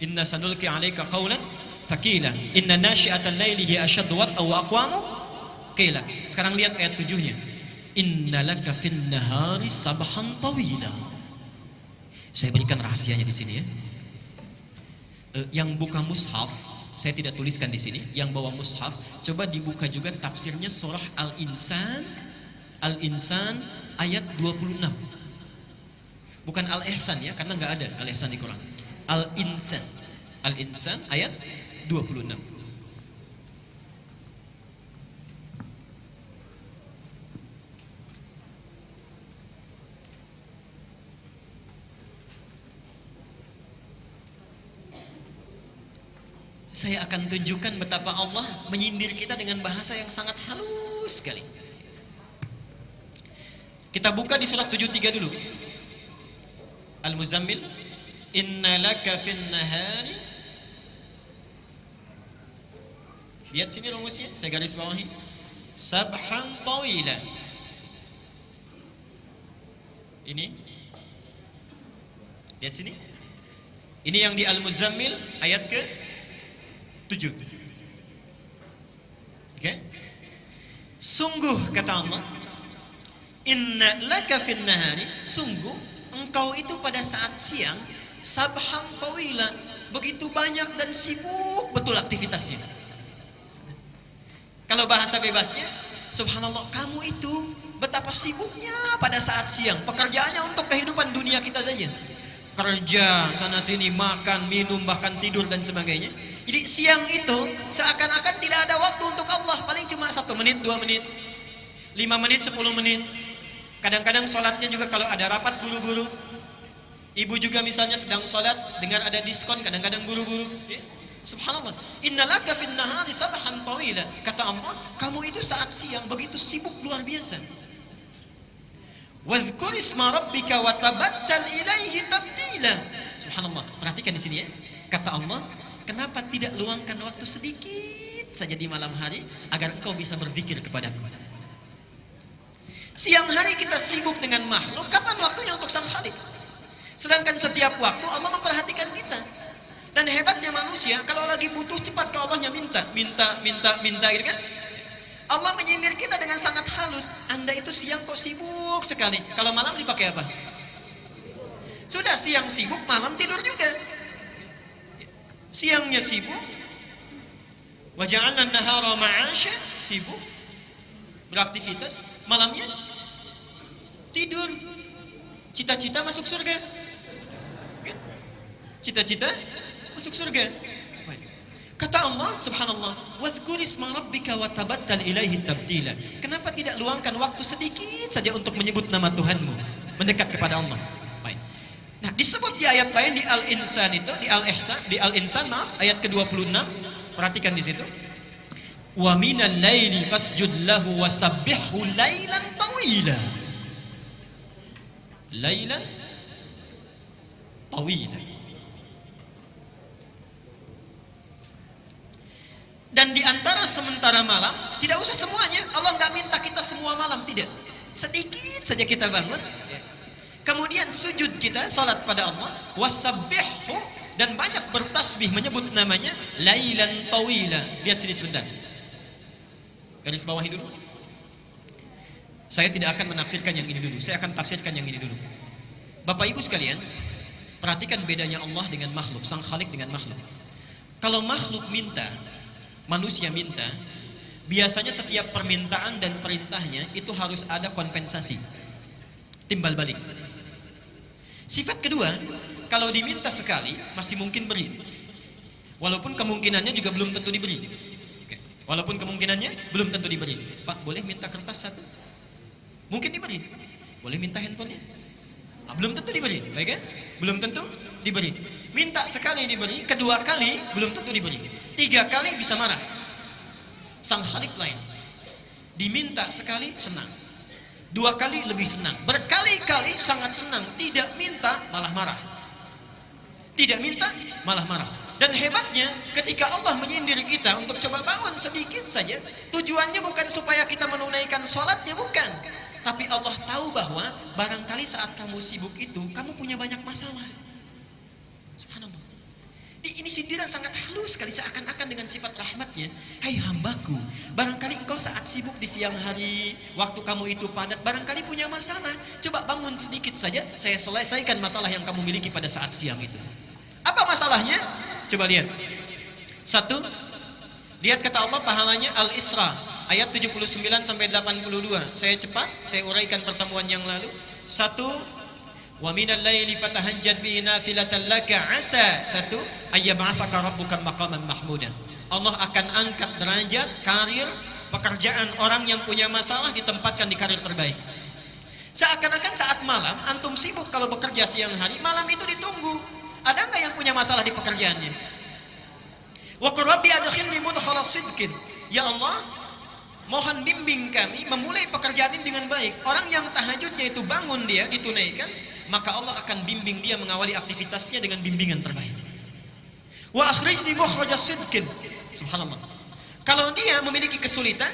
Inna sanulqi 'alaika qawlan thaqila inna nashi'atal laili hiya ashaddu wat'aw wa aqwamu qila. Sekarang lihat ayat 7-nya. Innalaka fin nahari sabhan tawila. Saya berikan rahasianya di sini ya. Yang buka mushaf, saya tidak tuliskan di sini. Yang bawa mushaf, coba dibuka juga tafsirnya surah Al-Insan. Al-Insan ayat 26. Bukan Al-Ihsan ya, karena nggak ada Al-Ihsan di Quran. Al-Insan Al-Insan ayat 26. Saya akan tunjukkan betapa Allah menyindir kita dengan bahasa yang sangat halus sekali. Kita buka di surat 73 dulu. Al-Muzammil, inna laka fin nahari. Lihat sini rumusnya, saya garis bawahi. Sabhan tawila. Ini. Lihat sini. Ini yang di Al-Muzammil ayat ke 7. Oke. Sungguh kata Allah, inna laka fin nahari, sungguh engkau itu pada saat siang, sabhan tawila, begitu banyak dan sibuk betul aktivitasnya. Kalau bahasa bebasnya, subhanallah, kamu itu betapa sibuknya pada saat siang. Pekerjaannya untuk kehidupan dunia kita saja. Kerja, sana sini, makan, minum, bahkan tidur dan sebagainya. Jadi siang itu seakan-akan tidak ada waktu untuk Allah. Paling cuma 1 menit, 2 menit, 5 menit, 10 menit. Kadang-kadang sholatnya juga kalau ada rapat buru-buru. Ibu juga misalnya sedang sholat, dengar ada diskon, kadang-kadang buru-buru. Ya. Subhanallah. Innalaka fin nahari sabhan tawila. Kata Allah, kamu itu saat siang begitu sibuk luar biasa. Wadhkur isma rabbika wa tabattal ilaihi tabtila. Subhanallah. Perhatikan di sini ya. Kata Allah, kenapa tidak luangkan waktu sedikit saja di malam hari agar engkau bisa berzikir kepadaku. Siang hari kita sibuk dengan makhluk, kapan waktunya untuk sang Khalik? Sedangkan setiap waktu Allah memperhatikan kita. Dan hebatnya manusia, kalau lagi butuh cepat ke Allahnya minta gitu kan? Allah menyindir kita dengan sangat halus. Anda itu siang kok sibuk sekali. Kalau malam dipakai apa? Sudah siang sibuk, malam tidur juga. Siangnya sibuk, wa ja'alna an-nahara ma'asha, sibuk beraktivitas, malamnya tidur. Cita-cita masuk surga. Cita-cita masuk surga. Kata Allah, subhanallah, wadhkur isma rabbika wa tabattal ilaihi tabtila. Kenapa tidak luangkan waktu sedikit saja untuk menyebut nama Tuhanmu, mendekat kepada Allah? Baik. Nah, disebut di ayat lain di Al-Insan itu, di Al-Insan maaf, ayat ke-26. Perhatikan di situ. Wa minal laili fasjud lahu wasabbihhu lailan tawila. Lailan tawila. Dan di antara sementara malam, tidak usah semuanya. Allah nggak minta kita semua malam, tidak. Sedikit saja kita bangun. Kemudian sujud kita, salat pada Allah. Wasabbihhu, dan banyak bertasbih menyebut namanya. Lailan tawila. Lihat sini sebentar. Garis bawahi dulu. Saya tidak akan menafsirkan yang ini dulu. Saya akan tafsirkan yang ini dulu. Bapak Ibu sekalian, perhatikan bedanya Allah dengan makhluk, sang Khalik dengan makhluk. Kalau makhluk minta, manusia minta, biasanya setiap permintaan dan perintahnya itu harus ada kompensasi, timbal balik. Sifat kedua, kalau diminta sekali masih mungkin beri, walaupun kemungkinannya juga belum tentu diberi. Walaupun kemungkinannya belum tentu diberi. Pak, boleh minta kertas 1? Mungkin diberi. Boleh minta handphonenya? Belum tentu diberi, baik kan? Belum tentu diberi. Minta sekali diberi, kedua kali belum tentu diberi, 3 kali bisa marah. Sang Khalik lain, diminta sekali senang, 2 kali lebih senang, berkali-kali sangat senang. Tidak minta malah marah, tidak minta malah marah. Dan hebatnya ketika Allah menyindir kita untuk coba bangun sedikit saja, tujuannya bukan supaya kita menunaikan sholatnya, bukan. Tapi Allah tahu bahwa barangkali saat kamu sibuk itu kamu punya banyak masalah. Subhanallah. Ini sindiran sangat halus sekali, seakan-akan dengan sifat rahmatnya. Hai hambaku, barangkali engkau saat sibuk di siang hari, waktu kamu itu padat, barangkali punya masalah. Coba bangun sedikit saja, saya selesaikan masalah yang kamu miliki pada saat siang itu. Apa masalahnya? Coba lihat. 1, lihat kata Allah pahalanya Al-Isra ayat 79 sampai 82. Saya cepat, saya uraikan pertemuan yang lalu. 1, Wa minal laili fatahajjad bihi nafilatan laka asa satu ayyab'atsaka rabbuka maqaman mahmuda. Allah akan angkat derajat, karir, pekerjaan orang yang punya masalah ditempatkan di karir terbaik. Seakan-akan saat malam antum sibuk kalau bekerja siang hari, malam itu ditunggu. Ada nggak yang punya masalah di pekerjaannya? Wa qur rabbi adkhilni mudkhala sidqin. Ya Allah, mohon bimbing kami memulai pekerjaan ini dengan baik. Orang yang tahajudnya itu bangun dia ditunaikan, maka Allah akan bimbing dia mengawali aktivitasnya dengan bimbingan terbaik. Wa akhrijni mukhrajas sidqin. Subhanallah. Kalau dia memiliki kesulitan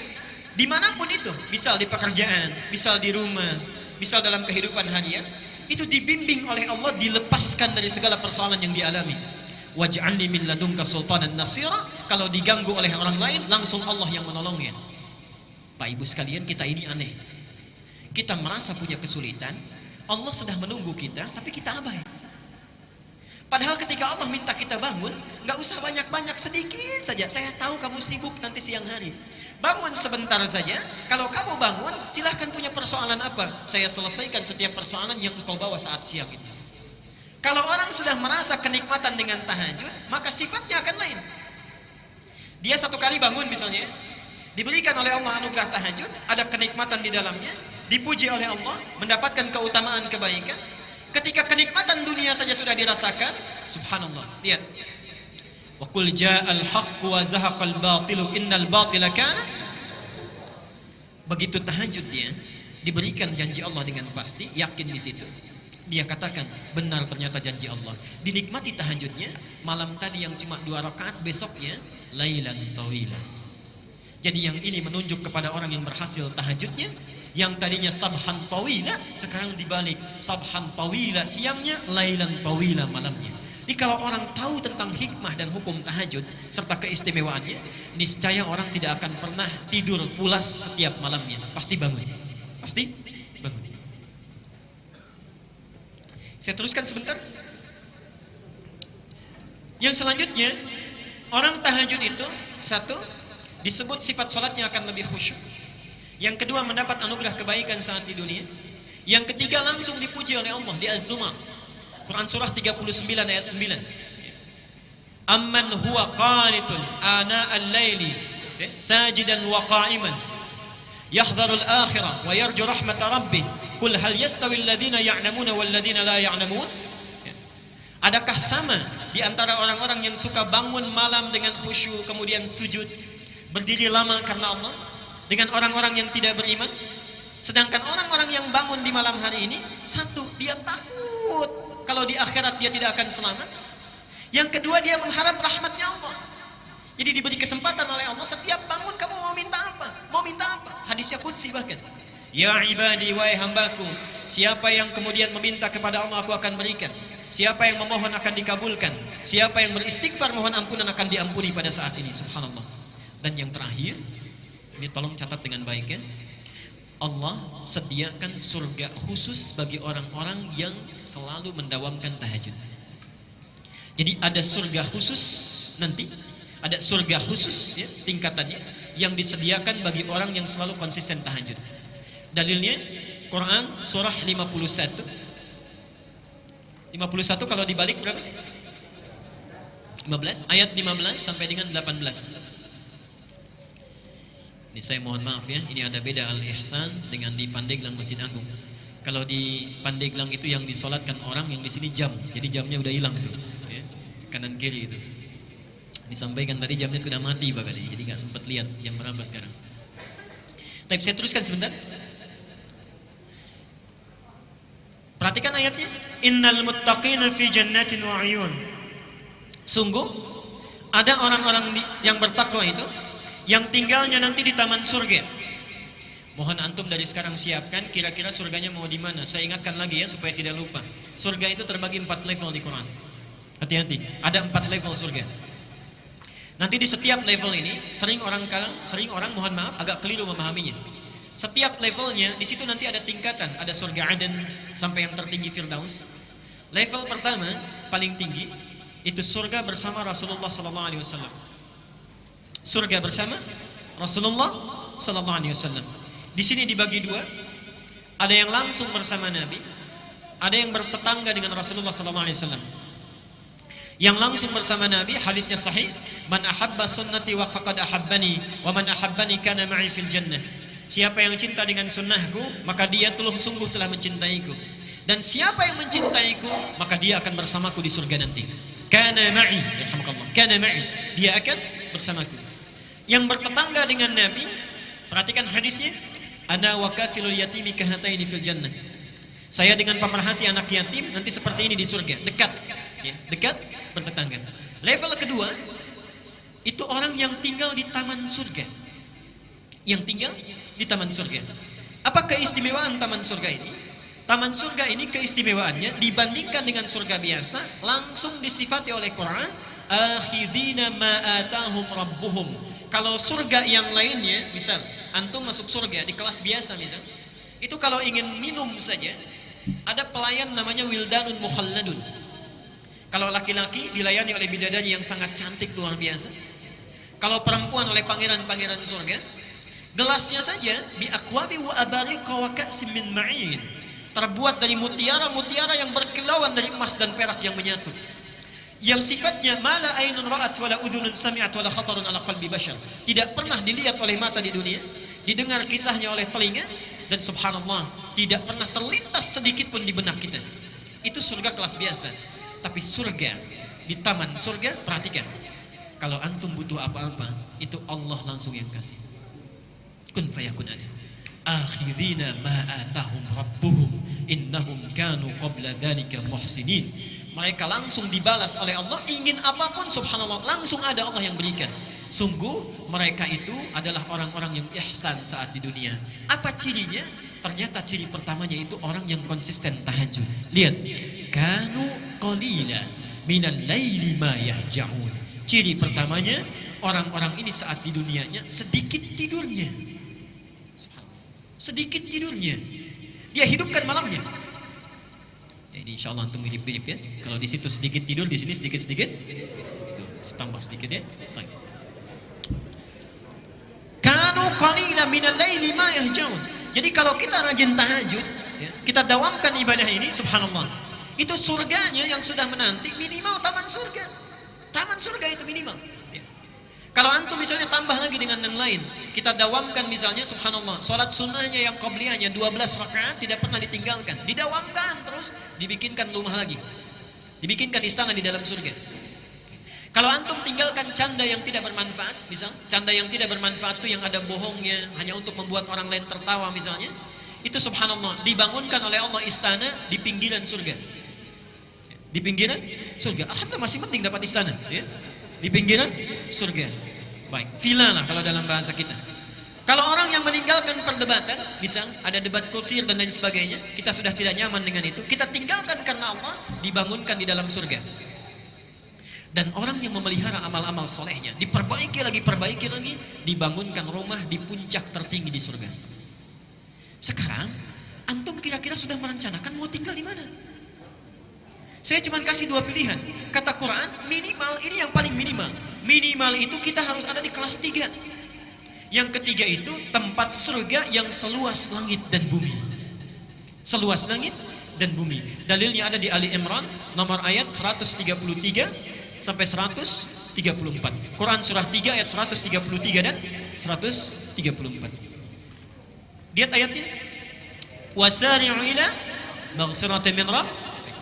dimanapun itu, misal di pekerjaan, misal di rumah, misal dalam kehidupan harian, itu dibimbing oleh Allah, dilepaskan dari segala persoalan yang dialami. Waj'alni min ladunka sultanan nasira. Kalau diganggu oleh orang lain, langsung Allah yang menolongnya. Pak Ibu sekalian, kita ini aneh. Kita merasa punya kesulitan, Allah sedang menunggu kita, tapi kita abai. Padahal ketika Allah minta kita bangun, nggak usah banyak-banyak, sedikit saja. Saya tahu kamu sibuk nanti siang hari. Bangun sebentar saja. Kalau kamu bangun, silahkan punya persoalan apa, saya selesaikan setiap persoalan yang engkau bawa saat siang itu. Kalau orang sudah merasa kenikmatan dengan tahajud, maka sifatnya akan lain. Dia satu kali bangun misalnya, diberikan oleh Allah anugerah tahajud, ada kenikmatan di dalamnya, dipuji oleh Allah, mendapatkan keutamaan kebaikan. Ketika kenikmatan dunia saja sudah dirasakan, subhanallah, lihat. Wa qul ja'al haqqu wa zahaqal batilu innal batila kana. Begitu tahajud dia diberikan janji Allah dengan pasti, yakin di situ. Dia katakan benar ternyata janji Allah. Dinikmati tahajudnya, malam tadi yang cuma 2 rakaat, besoknya lailan tawila. Jadi yang ini menunjuk kepada orang yang berhasil tahajudnya, yang tadinya sabhan tawila sekarang dibalik, sabhan tawila siangnya, lailan tawila malamnya. Jadi kalau orang tahu tentang hikmah dan hukum tahajud serta keistimewaannya, niscaya orang tidak akan pernah tidur pulas setiap malamnya. Pasti bangun. Pasti bangun. Saya teruskan sebentar. Yang selanjutnya, orang tahajud itu satu, disebut sifat salatnya akan lebih khusyuk. Yang kedua, mendapat anugerah kebaikan saat di dunia. Yang ketiga, langsung dipuji oleh Allah di Az-Zumar. Quran surah 39 ayat 9. Amman huwa qanitun ana al-laili sajidan wa qa'iman yahdharu al-akhirah wa yarju rahmata rabbih qul hal yastawi alladhina ya'lamuna wal ladzina la ya'lamun. Adakah sama di antara orang-orang yang suka bangun malam dengan khusyuk kemudian sujud berdiri lama karena Allah dengan orang-orang yang tidak beriman? Sedangkan orang-orang yang bangun di malam hari ini, satu, dia takut kalau di akhirat dia tidak akan selamat. Yang kedua, dia mengharap rahmatnya Allah. Jadi diberi kesempatan oleh Allah, setiap bangun kamu mau minta apa? Mau minta apa? Hadisnya qudsi bahkan. Ya ibadi, wahai hambaku, siapa yang kemudian meminta kepada Allah, aku akan berikan. Siapa yang memohon akan dikabulkan. Siapa yang beristighfar mohon ampunan akan diampuni pada saat ini. Subhanallah. Dan yang terakhir, ini tolong catat dengan baik ya. Allah sediakan surga khusus bagi orang-orang yang selalu mendawamkan tahajud. Jadi ada surga khusus nanti, ada surga khusus ya, tingkatannya yang disediakan bagi orang yang selalu konsisten tahajud. Dalilnya Quran surah 51. 51 kalau dibalik berapa? 15, ayat 15 sampai dengan 18. Ini saya mohon maaf ya, ini ada beda Al-Ihsan dengan di Pandeglang Masjid Agung. Kalau di Pandeglang itu yang disolatkan orang, yang di sini jam. Jadi jamnya udah hilang tuh, ya. Kanan kiri itu. Disampaikan tadi jamnya sudah mati Pak kali, jadi nggak sempat lihat jam berapa sekarang. Tapi saya teruskan sebentar. Perhatikan ayatnya. Innal muttaqina fi jannatin wa 'uyun. Sungguh ada orang-orang yang bertakwa itu yang tinggalnya nanti di taman surga. Mohon antum dari sekarang siapkan kira-kira surganya mau di mana. Saya ingatkan lagi ya supaya tidak lupa. Surga itu terbagi 4 level di Quran. Hati-hati, ada 4 level surga. Nanti di setiap level ini sering orang mohon maaf agak keliru memahaminya. Setiap levelnya di situ nanti ada tingkatan, ada surga Aden sampai yang tertinggi Firdaus. Level pertama paling tinggi itu surga bersama Rasulullah sallallahu alaihi wasallam. Surga bersama Rasulullah sallallahu alaihi wasallam. Di sini dibagi 2. Ada yang langsung bersama Nabi, ada yang bertetangga dengan Rasulullah sallallahu alaihi wasallam. Yang langsung bersama Nabi, hadisnya sahih, man ahabba sunnati wa faqad ahabbani wa man ahabbani kana ma'i fil jannah. Siapa yang cinta dengan sunnahku, maka dia sungguh telah mencintaiku. Dan siapa yang mencintaiku, maka dia akan bersamaku di surga nanti. Kana ma'i, yarhamukallah. Kana ma'i, dia akan bersamaku. Yang bertetangga dengan Nabi, perhatikan hadisnya, ana wa kafilul yatimi kahataini fil jannah. Saya dengan pemerhati anak yatim nanti seperti ini di surga, dekat. Ya, dekat, bertetangga. Level kedua, itu orang yang tinggal di taman surga. Yang tinggal di taman surga. Apa keistimewaan taman surga ini? Taman surga ini keistimewaannya dibandingkan dengan surga biasa, langsung disifati oleh Quran, akhidina ma atahum rabbuhum. Kalau surga yang lainnya, misal antum masuk surga di kelas biasa misal, itu kalau ingin minum saja, ada pelayan namanya wildanun mukhalladun. Kalau laki-laki dilayani oleh bidadari yang sangat cantik luar biasa. Kalau perempuan oleh pangeran-pangeran surga. Gelasnya saja bi aqwabi wa abariqa wa ka'sim min ma'in. Terbuat dari mutiara-mutiara yang berkilauan dari emas dan perak yang menyatu. Yang sifatnya mala ainun ra'at wala udhunun sami'at wala khatarun ala qalbi bashar. Tidak pernah dilihat oleh mata di dunia, didengar kisahnya oleh telinga, dan subhanallah tidak pernah terlintas sedikit pun di benak kita. Itu surga kelas biasa. Tapi surga, di taman surga, perhatikan, kalau antum butuh apa-apa, itu Allah langsung yang kasih. Kun fayakun ada. Akhirina ma atahum rabbuhum innahum kanu qabla dzalika muhsinin. Mereka langsung dibalas oleh Allah, ingin apapun subhanallah langsung ada Allah yang berikan. Sungguh mereka itu adalah orang-orang yang ihsan saat di dunia. Apa cirinya? Ternyata ciri pertamanya itu orang yang konsisten tahajud. Lihat, kanu qalila minal laili ma yahja'un. Ciri pertamanya, orang-orang ini saat di dunianya sedikit tidurnya. Sedikit tidurnya. Dia hidupkan malamnya. Jadi insyaallah antum mirip-mirip ya. Kalau di situ sedikit tidur, di sini sedikit-sedikit. Tambah sedikit ya. Baik. Kanu qalila minal laili ma yahja'un. Jadi kalau kita rajin tahajud, ya, kita dawamkan ibadah ini, subhanallah, itu surganya yang sudah menanti minimal taman surga. Taman surga itu minimal. Ya. Kalau antum misalnya tambah lagi dengan yang lain, kita dawamkan misalnya, subhanallah, sholat sunnahnya yang qabliyahnya 12 rakaat tidak pernah ditinggalkan, didawamkan terus, dibikinkan rumah lagi, dibikinkan istana di dalam surga. Kalau antum tinggalkan canda yang tidak bermanfaat, misal canda yang tidak bermanfaat itu yang ada bohongnya, hanya untuk membuat orang lain tertawa misalnya, itu subhanallah dibangunkan oleh Allah istana di pinggiran surga. Di pinggiran surga. Alhamdulillah masih penting dapat istana, ya. Di pinggiran surga. Baik, villa lah kalau dalam bahasa kita. Kalau orang yang meninggalkan perdebatan, misal ada debat kusir dan lain sebagainya, kita sudah tidak nyaman dengan itu, kita tinggalkan karena Allah, dibangunkan di dalam surga. Dan orang yang memelihara amal-amal solehnya, diperbaiki lagi, dibangunkan rumah di puncak tertinggi di surga. Sekarang, antum kira-kira sudah merencanakan mau tinggal di mana? Saya cuma kasih 2 pilihan. Kata Quran, minimal, ini yang paling minimal. Minimal itu kita harus ada di kelas 3. Yang ketiga itu tempat surga yang seluas langit dan bumi. Seluas langit dan bumi. Dalilnya ada di Ali Imran, nomor ayat 133 sampai 134. Quran surah 3 ayat 133 dan 134. Lihat ayatnya. Wasari'u ila maghfiratin min rabb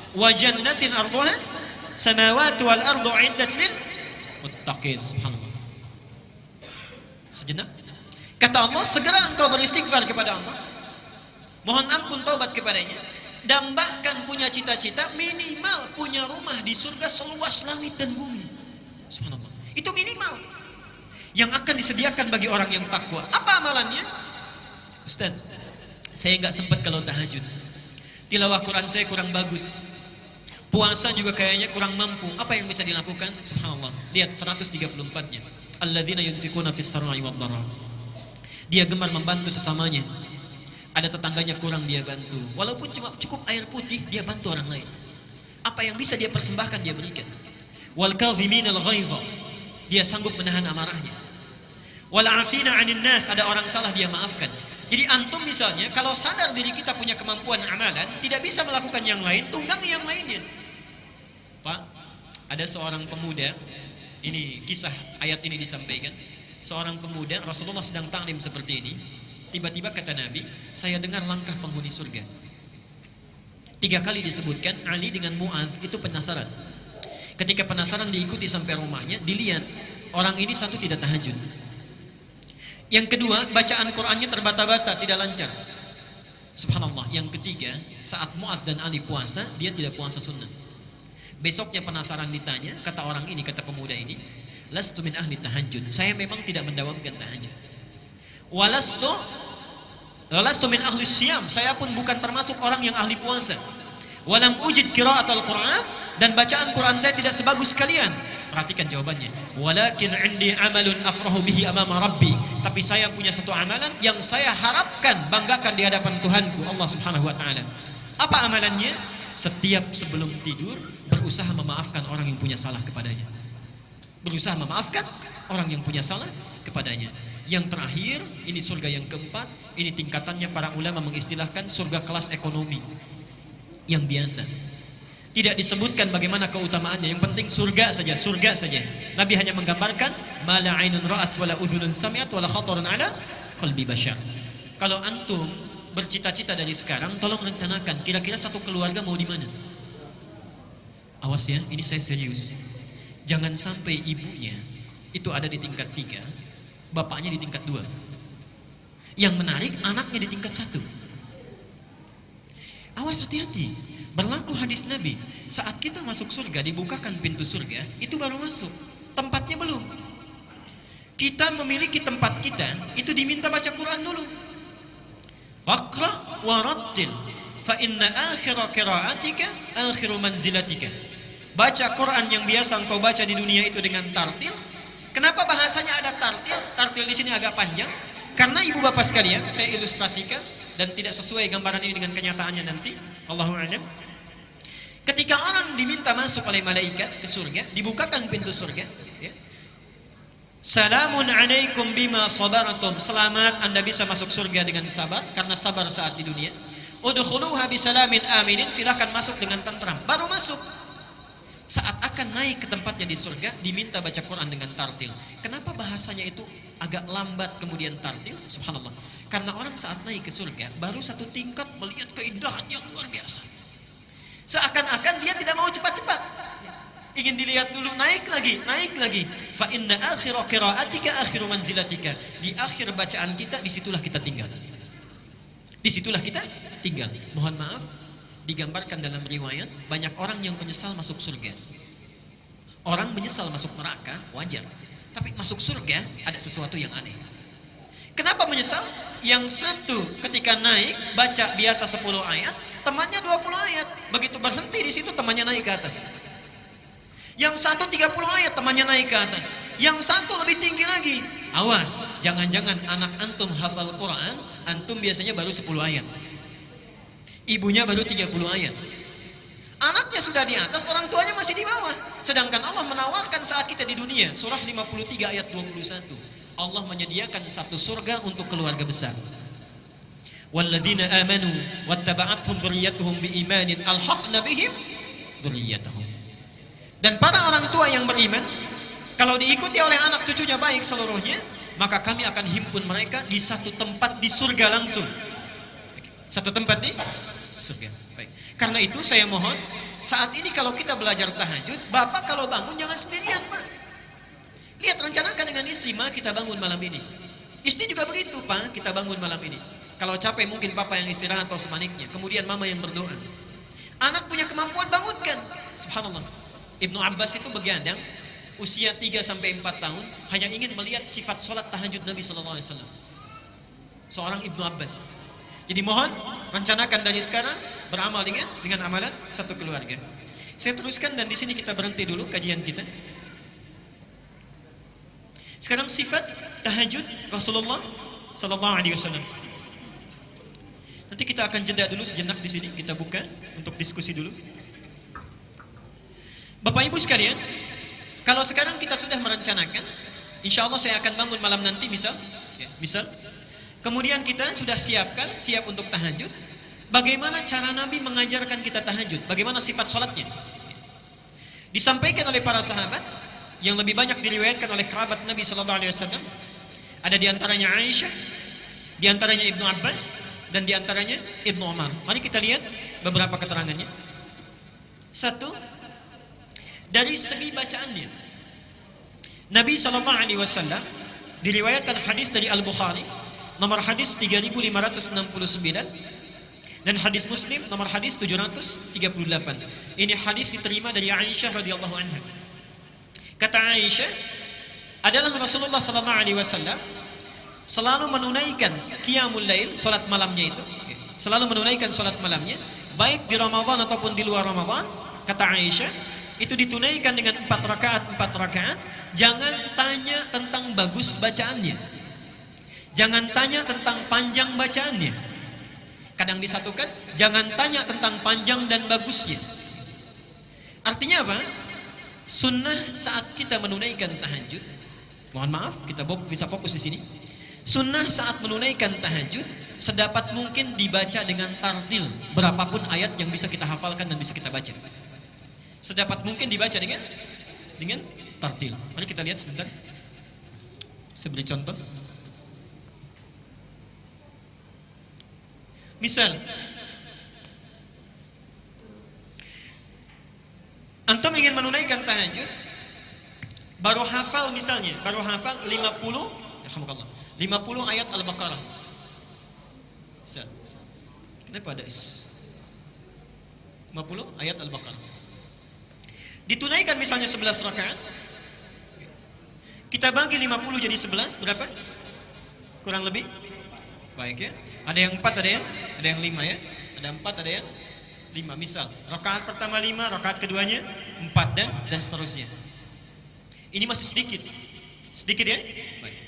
wa jannatin arduha samawati wal ardu 'iddat lil muttaqin. Subhanallah. Sejenak. Kata Allah, segera engkau beristighfar kepada Allah. Mohon ampun taubat kepadanya. Dambakan punya cita-cita minimal punya rumah di surga seluas langit dan bumi. Subhanallah. Itu minimal yang akan disediakan bagi orang yang takwa. Apa amalannya? Ustaz, saya nggak sempat kalau tahajud. Tilawah Quran saya kurang bagus. Puasa juga kayaknya kurang mampu. Apa yang bisa dilakukan? Subhanallah. Lihat 134-nya. Alladzina yunfikuna fis sarra'i wad dharra. Dia gemar membantu sesamanya. Ada tetangganya kurang dia bantu. Walaupun cuma cukup air putih, dia bantu orang lain. Apa yang bisa dia persembahkan dia berikan. Wal kadhiminal ghaidha. Dia sanggup menahan amarahnya. Wal 'afina 'anil nas, ada orang salah dia maafkan. Jadi antum misalnya kalau sadar diri kita punya kemampuan amalan, tidak bisa melakukan yang lain, tunggangi yang lainnya. Pak, ada seorang pemuda, ini kisah ayat ini disampaikan. Seorang pemuda, Rasulullah sedang taklim seperti ini. Tiba-tiba kata Nabi, saya dengar langkah penghuni surga. 3 kali disebutkan, Ali dengan Mu'adz itu penasaran. Ketika penasaran diikuti sampai rumahnya, dilihat orang ini satu tidak tahajud. Yang kedua, bacaan Qur'annya terbata-bata, tidak lancar. Subhanallah. Yang ketiga, saat Mu'adz dan Ali puasa, dia tidak puasa sunnah. Besoknya penasaran ditanya, kata orang ini, kata pemuda ini, lastu min ahli tahajud. Saya memang tidak mendawamkan tahajud. Walastu min ahli siyam. Saya pun bukan termasuk orang yang ahli puasa. Walam ujid qiraatul Qur'an, dan bacaan Quran saya tidak sebagus kalian. Perhatikan jawabannya. Walakin indi amalun afrahu bihi amama rabbi. Tapi saya punya satu amalan yang saya harapkan banggakan di hadapan Tuhanku Allah Subhanahu wa taala. Apa amalannya? Setiap sebelum tidur berusaha memaafkan orang yang punya salah kepadanya. Berusaha memaafkan orang yang punya salah kepadanya. Yang terakhir, ini surga yang keempat, ini tingkatannya para ulama mengistilahkan surga kelas ekonomi yang biasa. Tidak disebutkan bagaimana keutamaannya, yang penting surga saja, surga saja. Nabi hanya menggambarkan mala ainun ra'at wala udhunun sami'at wala khatarun ala qalbi bashar. Kalau antum bercita-cita dari sekarang, tolong rencanakan kira-kira satu keluarga mau di mana. Awas ya, ini saya serius. Jangan sampai ibunya itu ada di tingkat 3, bapaknya di tingkat 2. Yang menarik, anaknya di tingkat 1. Awas, hati-hati. Berlaku hadis Nabi, saat kita masuk surga, dibukakan pintu surga, itu baru masuk, tempatnya belum. Kita memiliki tempat kita, itu diminta baca Quran dulu. Faqra wa rattil, fa inna akhira qiraatika akhiru manzilatika. Baca Quran yang biasa engkau baca di dunia itu dengan tartil. Kenapa bahasanya ada tartil? Tartil di sini agak panjang, karena ibu bapak sekalian, saya ilustrasikan dan tidak sesuai gambaran ini dengan kenyataannya nanti. Allahu a'lam. Ketika orang diminta masuk oleh malaikat ke surga, dibukakan pintu surga, ya. Salamun alaikum bima sabartum. Selamat, Anda bisa masuk surga dengan sabar, karena sabar saat di dunia. Udkhuluha bisalamin aminin. Silahkan masuk dengan tentram. Baru masuk. Saat akan naik ke tempatnya di surga, diminta baca Quran dengan tartil. Kenapa bahasanya itu agak lambat kemudian tartil? Subhanallah. Karena orang saat naik ke surga, baru satu tingkat melihat keindahan yang luar biasa. Seakan-akan dia tidak mau cepat-cepat, ingin dilihat dulu, naik lagi, naik lagi. Fa inna akhira qiraatika akhiru manzilatika. Di akhir bacaan kita, disitulah kita tinggal. Disitulah kita tinggal. Mohon maaf, digambarkan dalam riwayat, banyak orang yang menyesal masuk surga. Orang menyesal masuk neraka, wajar. Tapi masuk surga, ada sesuatu yang aneh. Kenapa menyesal? Yang satu ketika naik, baca biasa 10 ayat, temannya 20 ayat. Begitu berhenti di situ, temannya naik ke atas. Yang satu 30 ayat, temannya naik ke atas. Yang satu lebih tinggi lagi. Awas, jangan-jangan anak antum hafal Quran, antum biasanya baru 10 ayat. Ibunya baru 30 ayat. Anaknya sudah di atas, orang tuanya masih di bawah. Sedangkan Allah menawarkan saat kita di dunia. Surah 53 ayat 21. Allah menyediakan satu surga untuk keluarga besar. Walladzina amanu wattaba'athum dzurriyyatuhum biimanin alhaqna bihim dzurriyyatahum. Dan para orang tua yang beriman, kalau diikuti oleh anak cucunya baik seluruhnya, maka kami akan himpun mereka di satu tempat di surga langsung. Satu tempat di surga. Baik. Karena itu saya mohon, saat ini kalau kita belajar tahajud, bapak kalau bangun jangan sendirian, Pak. Lihat, rencanakan dengan istri, Ma, kita bangun malam ini. Istri juga begitu, Pak, kita bangun malam ini. Kalau capek mungkin papa yang istirahat atau sebaliknya. Kemudian mama yang berdoa. Anak punya kemampuan, bangunkan. Subhanallah. Ibnu Abbas itu begadang usia 3-4 tahun, hanya ingin melihat sifat sholat tahajud Nabi SAW. Seorang Ibnu Abbas. Jadi mohon rencanakan dari sekarang beramal dengan amalan satu keluarga. Saya teruskan dan di sini kita berhenti dulu kajian kita. Sekarang sifat tahajud Rasulullah sallallahu alaihi wasallam. Nanti kita akan jeda dulu sejenak di sini, kita buka untuk diskusi dulu. Bapak Ibu sekalian, kalau sekarang kita sudah merencanakan, insya Allah saya akan bangun malam nanti misal Kemudian kita sudah siap untuk tahajud. Bagaimana cara Nabi mengajarkan kita tahajud? Bagaimana sifat sholatnya? Disampaikan oleh para sahabat yang lebih banyak diriwayatkan oleh kerabat Nabi Sallallahu Alaihi Wasallam. Ada diantaranya Aisyah, diantaranya Ibnu Abbas, dan diantaranya Ibnu Umar. Mari kita lihat beberapa keterangannya. Satu, dari segi bacaannya, Nabi Sallallahu Alaihi Wasallam diriwayatkan hadis dari Al-Bukhari nomor hadis 3569 dan hadis Muslim nomor hadis 738. Ini hadis diterima dari Aisyah radhiyallahu anha. Kata Aisyah, adalah Rasulullah sallallahu alaihi wasallam selalu menunaikan qiyamul lail, salat malamnya itu. Selalu menunaikan salat malamnya, baik di Ramadan ataupun di luar Ramadan. Kata Aisyah, itu ditunaikan dengan 4 rakaat. Jangan tanya tentang bagus bacaannya. Jangan tanya tentang panjang bacaannya. Kadang disatukan, jangan tanya tentang panjang dan bagusnya. Artinya apa? Sunnah saat kita menunaikan tahajud, mohon maaf, kita bisa fokus di sini. Sunnah saat menunaikan tahajud sedapat mungkin dibaca dengan tartil, berapapun ayat yang bisa kita hafalkan dan bisa kita baca. Sedapat mungkin dibaca dengan tartil. Mari kita lihat sebentar. Saya beri contoh. Misal, antum ingin menunaikan tahajud, baru hafal 50 ayat Al-Baqarah. Misal, kenapa ada is? 50 ayat Al-Baqarah. Ditunaikan misalnya 11 rakaat. Kita bagi 50 jadi 11, berapa? Kurang lebih? Baik ya. Ada yang 4, ada yang 5 ya. Ada 4, ada yang 5. Misal, rakaat pertama 5, rakaat keduanya 4 dan seterusnya. Ini masih sedikit. Sedikit ya? Baik.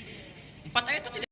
4 ayat itu tidak